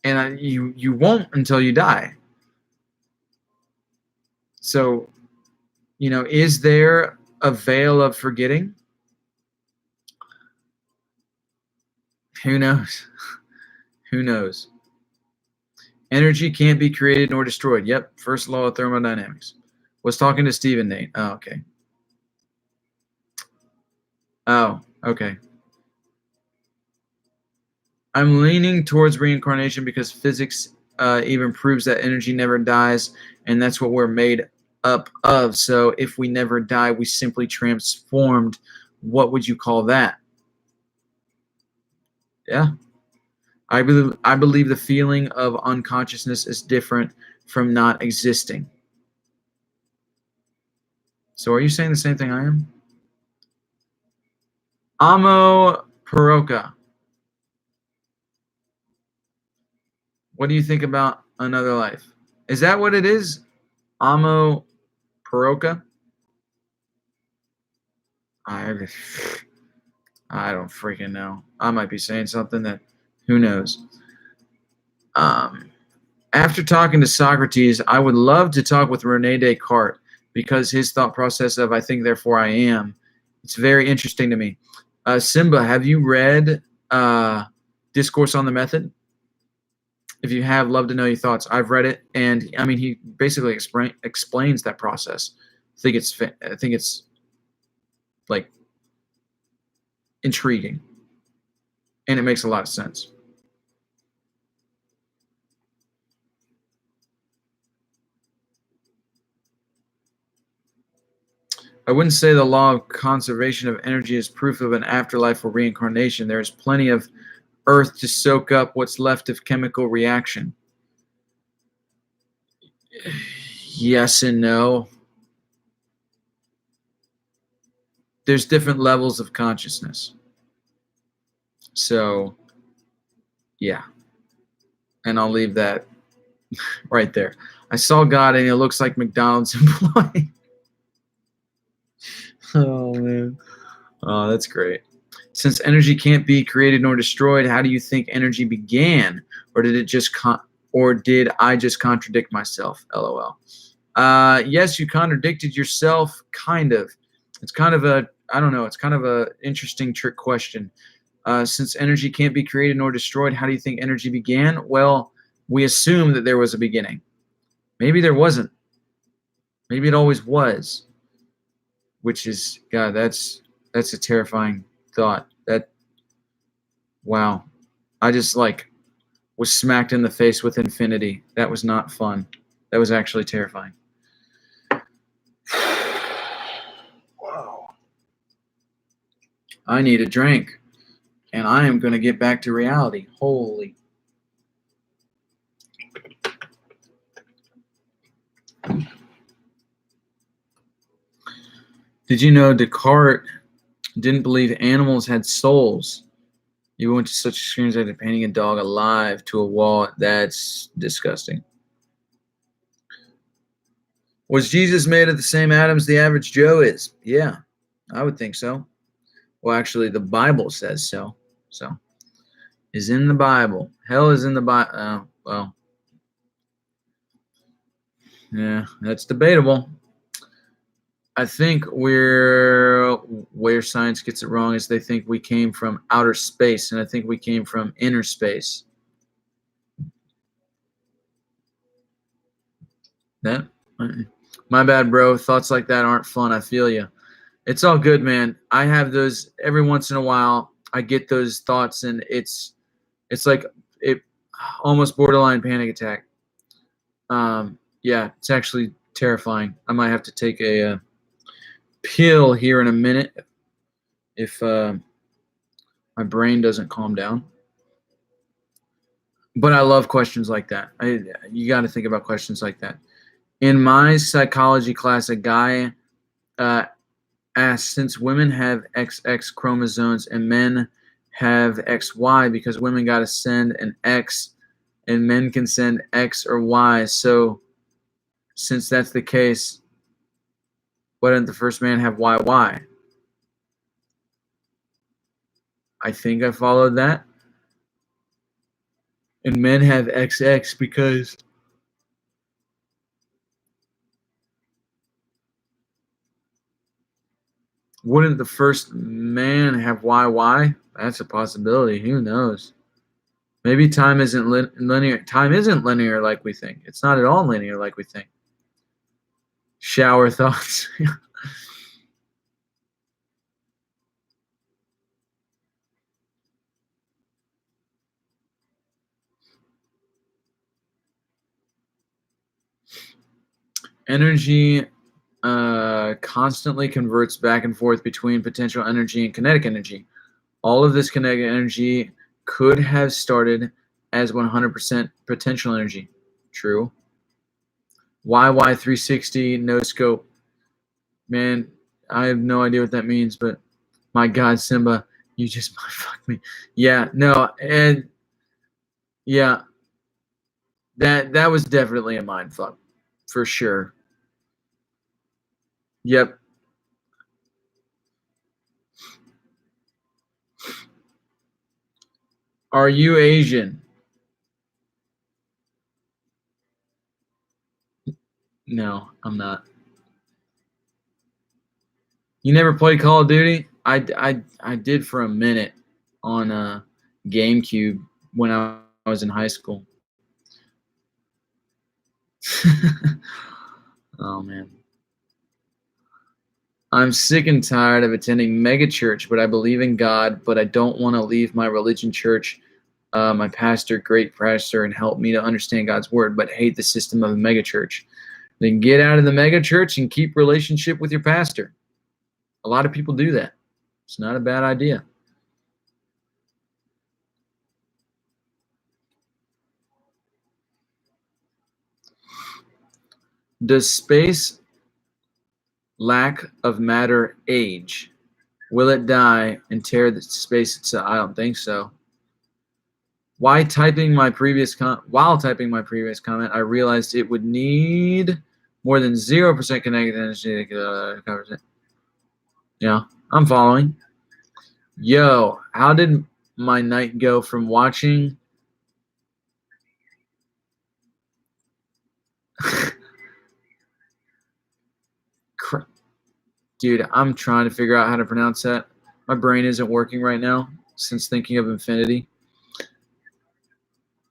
And you won't until you die. So, you know, is there a veil of forgetting? Who knows? Who knows? Energy can't be created nor destroyed. Yep, first law of thermodynamics. Was talking to Stephen, Nate. Oh, okay. Oh, okay. I'm leaning towards reincarnation because physics even proves that energy never dies, and that's what we're made up of. So if we never die, we simply transformed. What would you call that? Yeah. I believe the feeling of unconsciousness is different from not existing. So are you saying the same thing I am? Amo Paroka. What do you think about another life? Is that what it is? Amo Paroka? I don't freaking know. I might be saying something that, who knows. After talking to Socrates, I would love to talk with Rene Descartes because his thought process of I think, therefore I am, it's very interesting to me. Simba, have you read Discourse on the Method? If you have, love to know your thoughts. I've read it, and I mean, he basically explains that process. I think it's like intriguing, and it makes a lot of sense. I wouldn't say the law of conservation of energy is proof of an afterlife or reincarnation. There is plenty of earth to soak up what's left of chemical reaction. Yes and no. There's different levels of consciousness. So, yeah. And I'll leave that right there. I saw God and it looks like McDonald's employee. Oh, man. Oh, that's great. Since energy can't be created nor destroyed, how do you think energy began? Or did I just contradict myself? LOL. Yes, you contradicted yourself, kind of. It's kind of a, I don't know, it's kind of a interesting trick question. Since energy can't be created nor destroyed, how do you think energy began? Well, we assume that there was a beginning. Maybe there wasn't. Maybe it always was. Which is, God, that's a terrifying thought. Wow. I just was smacked in the face with infinity. That was not fun. That was actually terrifying. Wow. I need a drink. And I am going to get back to reality. Holy. Did you know Descartes didn't believe animals had souls? You went to such extremes as painting a dog alive to a wall. That's disgusting. Was Jesus made of the same atoms the average Joe is? Yeah, I would think so. Well, actually, the Bible says so. So, is in the Bible. Hell is in the Bible. Well, yeah, that's debatable. I think where science gets it wrong is they think we came from outer space, and I think we came from inner space. My bad, bro. Thoughts like that aren't fun. I feel you. It's all good, man. I have those every once in a while. I get those thoughts, and it's like it almost borderline panic attack. Yeah, it's actually terrifying. I might have to take a pill here in a minute if my brain doesn't calm down. But I love questions like that. You got to think about questions like that. In my psychology class, a guy asked, since women have XX chromosomes and men have XY, because women got to send an X and men can send X or Y. So since that's the case, why didn't the first man have YY? I think I followed that. And men have XX because wouldn't the first man have YY? That's a possibility. Who knows? Maybe time isn't linear. Time isn't linear like we think. It's not at all linear like we think. Shower thoughts. Energy constantly converts back and forth between potential energy and kinetic energy. All of this kinetic energy could have started as 100% potential energy. True. YY360, no scope. Man, I have no idea what that means, but my God, Simba, you just fuck me. Yeah, no, and yeah, that was definitely a mind fuck, for sure. Yep. Are you Asian? No, I'm not. You never played Call of Duty? I did for a minute on GameCube when I was in high school. Oh man. I'm sick and tired of attending megachurch, but I believe in God, but I don't want to leave my religion church, my pastor, great pastor, and help me to understand God's word, but hate the system of a megachurch. Then get out of the megachurch and keep relationship with your pastor. A lot of people do that. It's not a bad idea. Does space lack of matter age? Will it die and tear the space itself? I don't think so. While typing my previous comment, I realized it would need more than 0% kinetic energy to cover it. Yeah, I'm following. Yo, how did my night go from watching Dude, I'm trying to figure out how to pronounce that. My brain isn't working right now since thinking of infinity.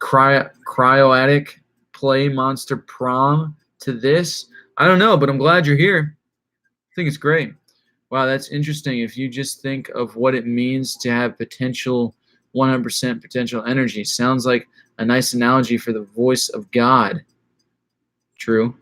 Cryoatic play Monster Prom to this? I don't know, but I'm glad you're here. I think it's great. Wow, that's interesting. If you just think of what it means to have potential, 100% potential energy, sounds like a nice analogy for the voice of God. True.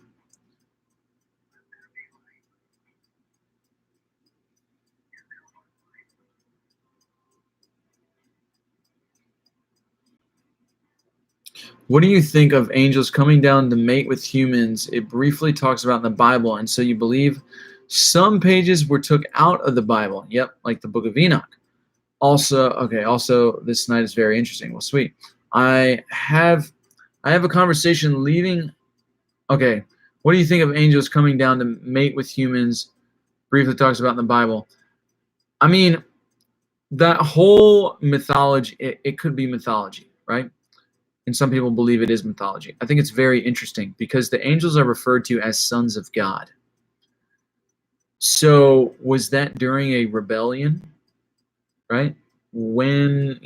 What do you think of angels coming down to mate with humans? It briefly talks about in the Bible, and so you believe some pages were took out of the Bible. Yep, like the Book of Enoch. Also, this night is very interesting. Well, sweet. I have a conversation leaving. Okay, what do you think of angels coming down to mate with humans? Briefly talks about in the Bible. I mean, that whole mythology, it could be mythology, right? And some people believe it is mythology. I think it's very interesting because the angels are referred to as sons of God. So was that during a rebellion, right? When,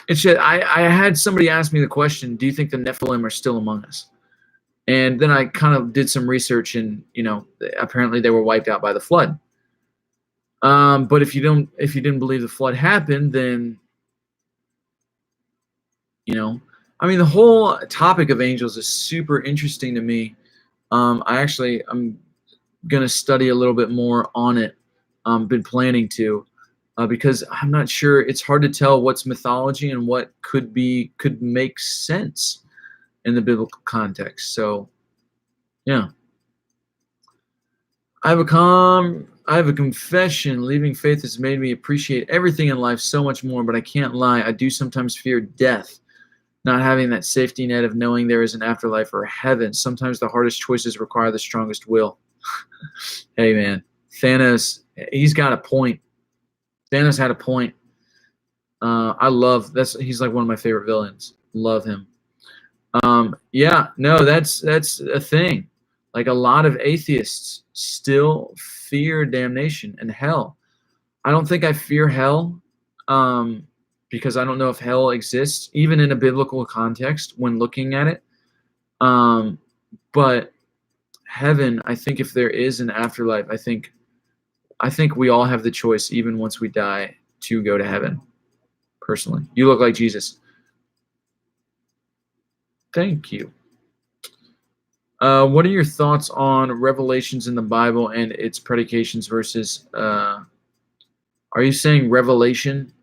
it's just, I had somebody ask me the question, do you think the Nephilim are still among us? And then I kind of did some research and, apparently they were wiped out by the flood. But if you didn't believe the flood happened, then, the whole topic of angels is super interesting to me. I'm gonna study a little bit more on it. Been planning to, because I'm not sure. It's hard to tell what's mythology and what could make sense in the biblical context. So, yeah. I have a confession. Leaving faith has made me appreciate everything in life so much more, but I can't lie. I do sometimes fear death, not having that safety net of knowing there is an afterlife or a heaven. Sometimes the hardest choices require the strongest will. Hey, man. Thanos, he's got a point. Thanos had a point. He's like one of my favorite villains. Love him. Yeah, no, that's a thing. Like a lot of atheists still fear damnation and hell. I don't think I fear hell, because I don't know if hell exists, even in a biblical context when looking at it. But heaven, I think if there is an afterlife, I think we all have the choice, even once we die, to go to heaven. Personally, you look like Jesus. Thank you. What are your thoughts on revelations in the Bible and its predications versus? Are you saying revelation,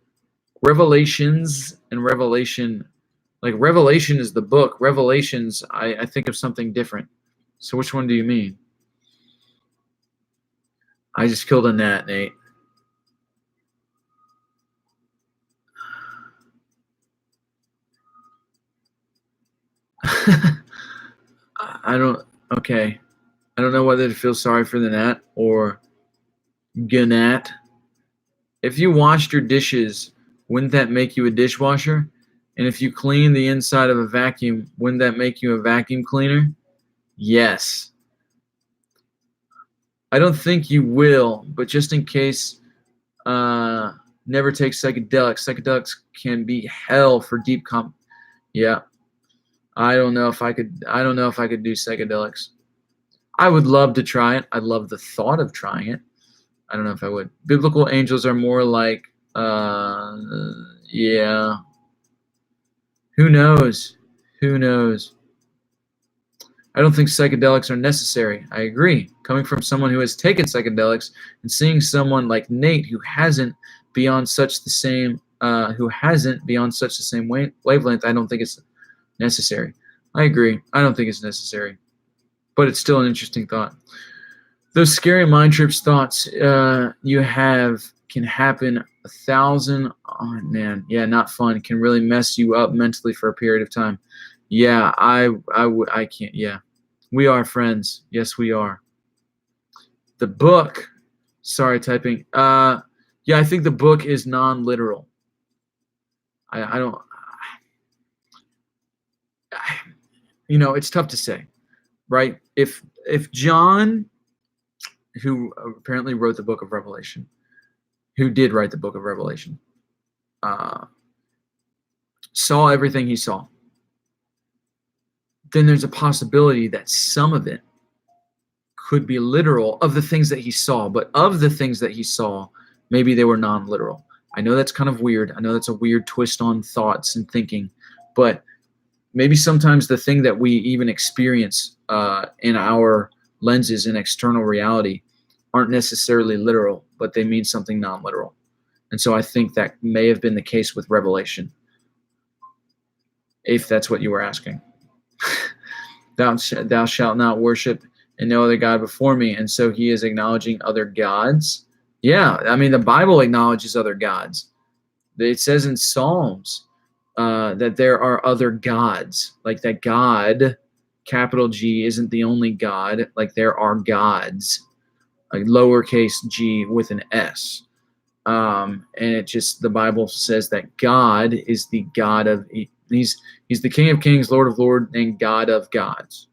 revelations, and revelation Like Revelation is the book. Revelations, I think of something different. So which one do you mean? I just killed a gnat, Nate. I don't, okay. I don't know whether to feel sorry for the gnat or gnat. If you washed your dishes, wouldn't that make you a dishwasher? And if you clean the inside of a vacuum, wouldn't that make you a vacuum cleaner? Yes. I don't think you will, but just in case, never take psychedelics. Psychedelics can be hell for deep Yeah. I don't know if I could do psychedelics. I would love to try it. I love the thought of trying it. I don't know if I would. Biblical angels are more like, yeah. Who knows? Who knows? I don't think psychedelics are necessary. I agree. Coming from someone who has taken psychedelics and seeing someone like Nate who hasn't beyond such the same wavelength, I don't think it's necessary. I agree. I don't think it's necessary. But it's still an interesting thought. Those scary mind trips thoughts you have can happen 1,000. Oh man, yeah, not fun. Can really mess you up mentally for a period of time. Yeah, I can't. Yeah, we are friends. Yes, we are. The book. Sorry, typing. Yeah, I think the book is non-literal. I don't. You know, it's tough to say, right? If John, who apparently wrote the book of Revelation, who did write the book of Revelation, saw everything he saw, then there's a possibility that some of it could be literal of the things that he saw, but of the things that he saw, maybe they were non-literal. I know that's kind of weird. I know that's a weird twist on thoughts and thinking, but maybe sometimes the thing that we even experience in our lenses in external reality aren't necessarily literal, but they mean something non-literal. And so I think that may have been the case with Revelation, if that's what you were asking. Thou shalt not worship and no other God before me. And so he is acknowledging other gods. Yeah, I mean, the Bible acknowledges other gods. It says in Psalms that there are other gods, like that God, capital G, isn't the only God. Like there are gods, like lowercase g with an S. And it just, the Bible says that God is the God of, he's the King of Kings, Lord of Lords, and God of gods.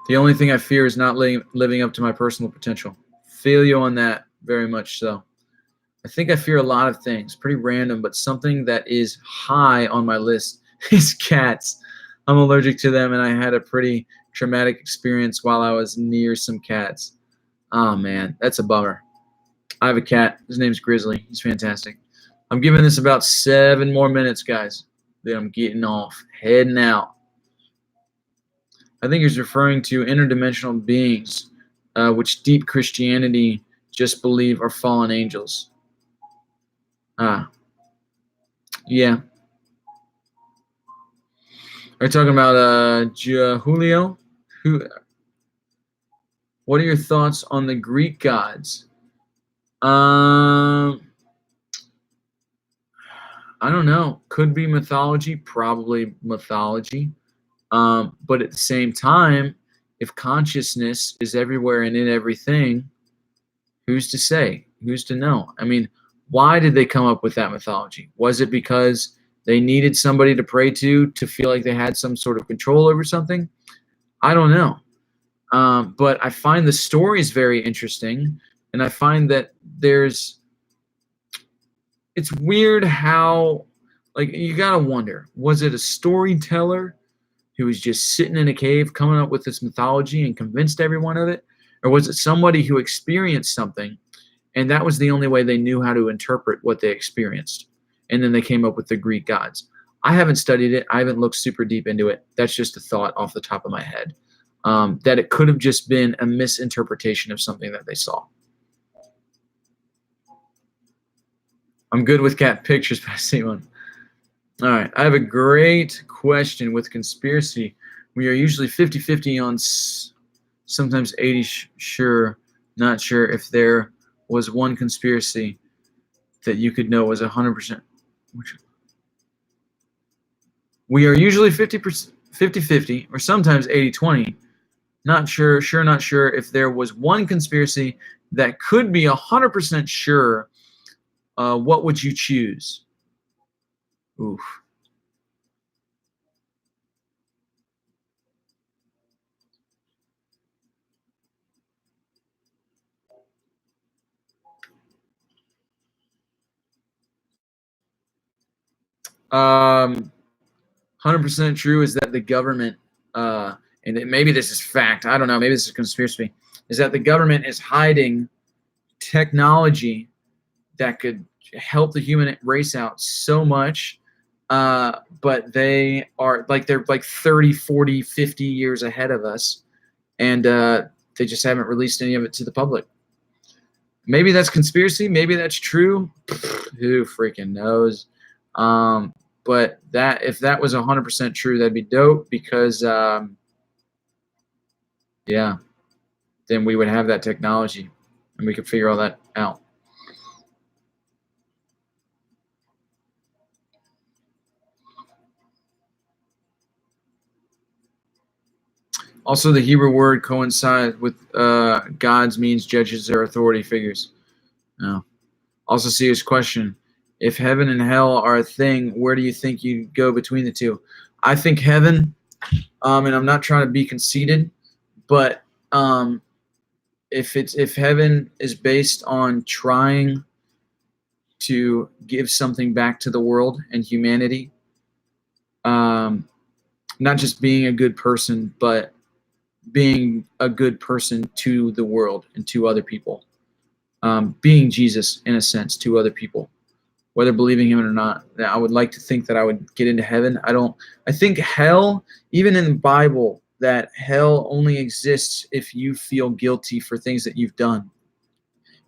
The only thing I fear is not living up to my personal potential. Feel you on that, very much so. I think I fear a lot of things, pretty random, but something that is high on my list is cats. I'm allergic to them, and I had a pretty traumatic experience while I was near some cats. Oh man, that's a bummer. I have a cat. His name's Grizzly. He's fantastic. I'm giving this about 7 more minutes, guys. Then I'm getting off, heading out. I think he's referring to interdimensional beings, which deep Christianity just believe are fallen angels. Yeah. Are you talking about Julio? What are your thoughts on the Greek gods? I don't know. Could be mythology, probably mythology. But at the same time, if consciousness is everywhere and in everything, who's to say? Who's to know? I mean, why did they come up with that mythology? Was it because they needed somebody to pray to feel like they had some sort of control over something? I don't know. But I find the stories very interesting, and I find that it's weird how, like, you gotta wonder, was it a storyteller who was just sitting in a cave coming up with this mythology and convinced everyone of it? Or was it somebody who experienced something and that was the only way they knew how to interpret what they experienced? And then they came up with the Greek gods. I haven't studied it. I haven't looked super deep into it. That's just a thought off the top of my head. That it could have just been a misinterpretation of something that they saw. I'm good with cat pictures, but I see one. All right, I have a great question with conspiracy. We are usually 50-50 on sometimes 80 sure, not sure if there was one conspiracy that you could know was 100%. We are usually 50-50 or sometimes 80-20. Not sure, not sure if there was one conspiracy that could be 100% sure. What would you choose? Oof. Um, 100% true is that the government, and maybe this is fact, I don't know, maybe this is a conspiracy, is that the government is hiding technology that could help the human race out so much, but they're like 30, 40, 50 years ahead of us, and they just haven't released any of it to the public. Maybe that's conspiracy, maybe that's true, who freaking knows. But that if that was 100% true, that'd be dope because yeah, then we would have that technology and we could figure all that out. Also, the Hebrew word coincides with gods means judges or authority figures. No. Also, see his question. If heaven and hell are a thing, where do you think you go between the two? I think heaven, and I'm not trying to be conceited, but if heaven is based on trying to give something back to the world and humanity, not just being a good person, but being a good person to the world and to other people, being Jesus in a sense to other people, whether believing him or not. I would like to think that I would get into heaven. I think hell, even in the Bible, that hell only exists if you feel guilty for things that you've done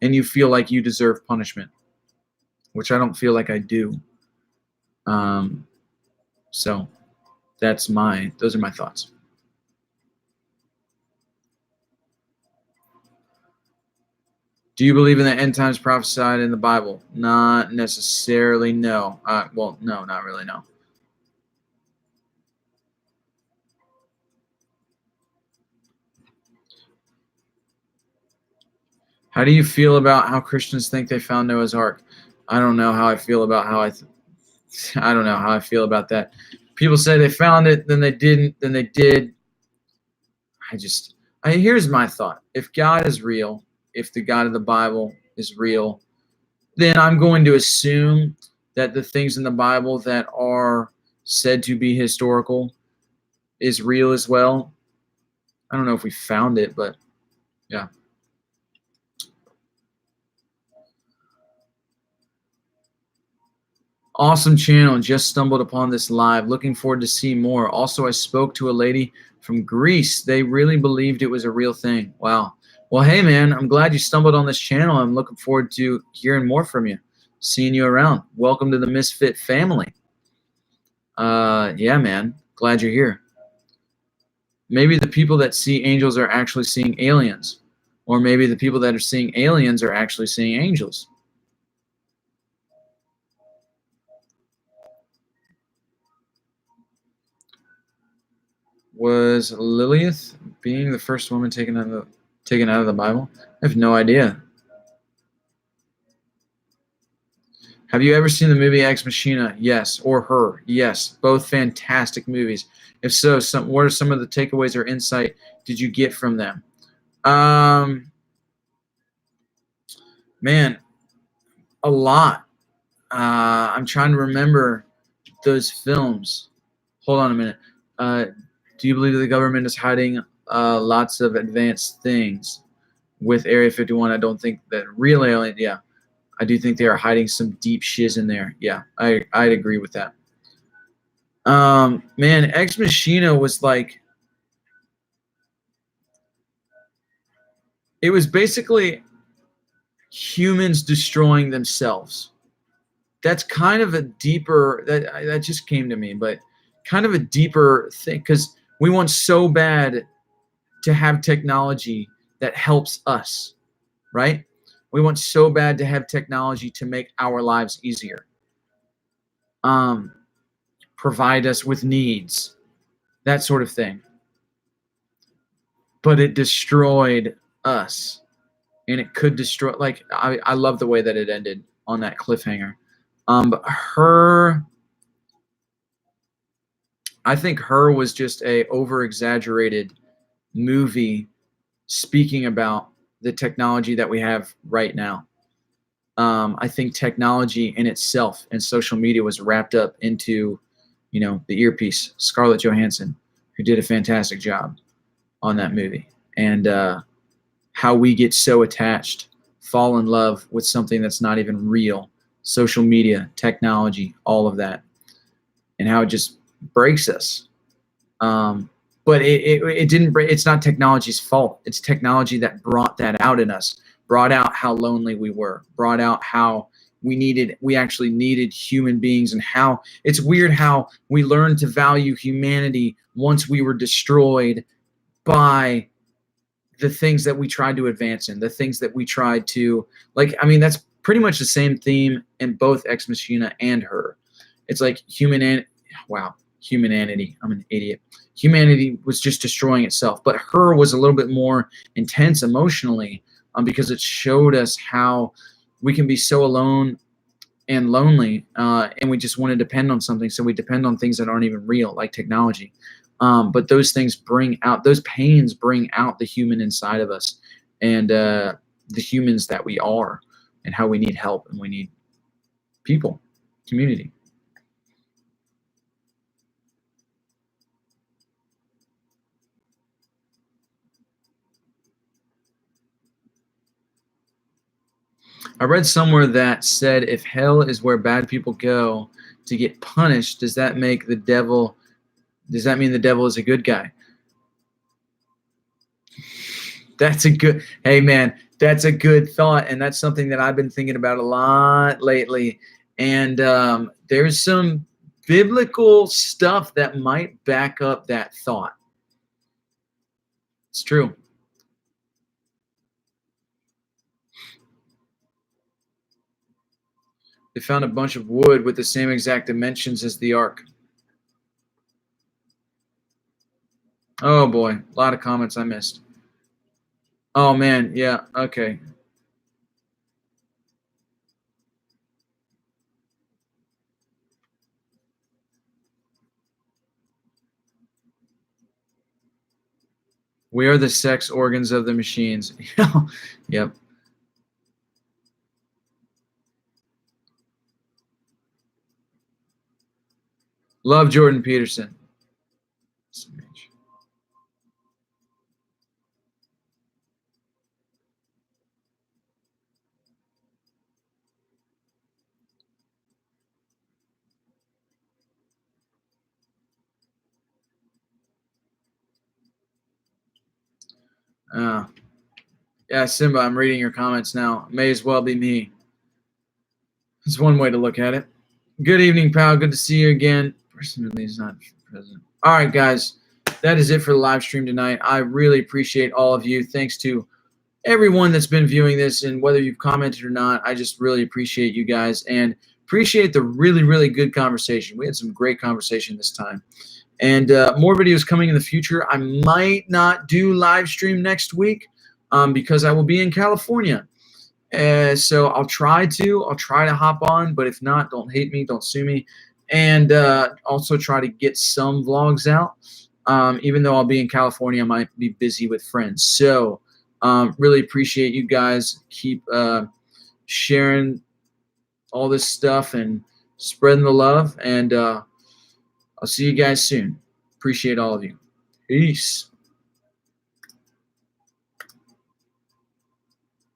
and you feel like you deserve punishment, which I don't feel like I do. So those are my thoughts. Do you believe in the end times prophesied in the Bible? Not necessarily, no. Well, no, not really, no. How do you feel about how Christians think they found Noah's Ark? I don't know how I feel about I don't know how I feel about that. People say they found it, then they didn't, then they did. Here's my thought. If God is real, if the God of the Bible is real, then I'm going to assume that the things in the Bible that are said to be historical is real as well. I don't know if we found it, but yeah. Awesome channel. Just stumbled upon this live. Looking forward to see more. Also, I spoke to a lady from Greece. They really believed it was a real thing. Wow. Well, hey, man, I'm glad you stumbled on this channel. I'm looking forward to hearing more from you, seeing you around. Welcome to the Misfit family. Yeah, man. Glad you're here. Maybe the people that see angels are actually seeing aliens. Or maybe the people that are seeing aliens are actually seeing angels. Was Lilith being the first woman taken out of the Bible? I have no idea. Have you ever seen the movie Ex Machina? Yes. Or Her? Yes. Both fantastic movies. If so, what are some of the takeaways or insight did you get from them? Man, a lot. I'm trying to remember those films. Hold on a minute. Do you believe that the government is hiding lots of advanced things with Area 51? I don't think that real alien. Yeah, I do think they are hiding some deep shiz in there. Yeah, I'd agree with that. Man, Ex Machina was like, it was basically humans destroying themselves. that's kind of a deeper, that just came to me, but kind of a deeper thing, because we want so bad to have technology that helps us, right? We want so bad to have technology to make our lives easier, provide us with needs, that sort of thing. But it destroyed us, and it could destroy. Like I love the way that it ended on that cliffhanger. But I think Her was just a over exaggerated movie speaking about the technology that we have right now. I think technology in itself and social media was wrapped up into, the earpiece, Scarlett Johansson, who did a fantastic job on that movie, and how we get so attached, fall in love with something that's not even real, social media, technology, all of that, and how it just breaks us. But it didn't break. It's not technology's fault. It's technology that brought that out in us, brought out how lonely we were, brought out how we actually needed human beings, and how it's weird how we learned to value humanity once we were destroyed by the things that we tried to advance in, the things that we tried to, like, I mean, that's pretty much the same theme in both Ex Machina and Her. It's like humanity. I'm an idiot. Humanity was just destroying itself, but Her was a little bit more intense emotionally, because it showed us how we can be so alone and lonely, and we just want to depend on something. So we depend on things that aren't even real, like technology. But those pains bring out the human inside of us, and the humans that we are, and how we need help, and we need people, community. I read somewhere that said, if hell is where bad people go to get punished, does that mean the devil is a good guy? Hey man, that's a good thought. And that's something that I've been thinking about a lot lately. And there's some biblical stuff that might back up that thought. It's true. They found a bunch of wood with the same exact dimensions as the ark. Oh boy, a lot of comments I missed. Oh man, yeah, okay. We are the sex organs of the machines. Yep. Love Jordan Peterson. Yeah, Simba, I'm reading your comments now. May as well be me. It's one way to look at it. Good evening, pal. Good to see you again. Personally, is not present. All right, guys. That is it for the live stream tonight. I really appreciate all of you. Thanks to everyone that's been viewing this, and whether you've commented or not, I just really appreciate you guys, and appreciate the really, really good conversation. We had some great conversation this time. And more videos coming in the future. I might not do live stream next week because I will be in California. So I'll try to hop on, but if not, don't hate me, don't sue me. And also try to get some vlogs out. Even though I'll be in California, I might be busy with friends. So really appreciate you guys. Keep sharing all this stuff and spreading the love. And I'll see you guys soon. Appreciate all of you. Peace.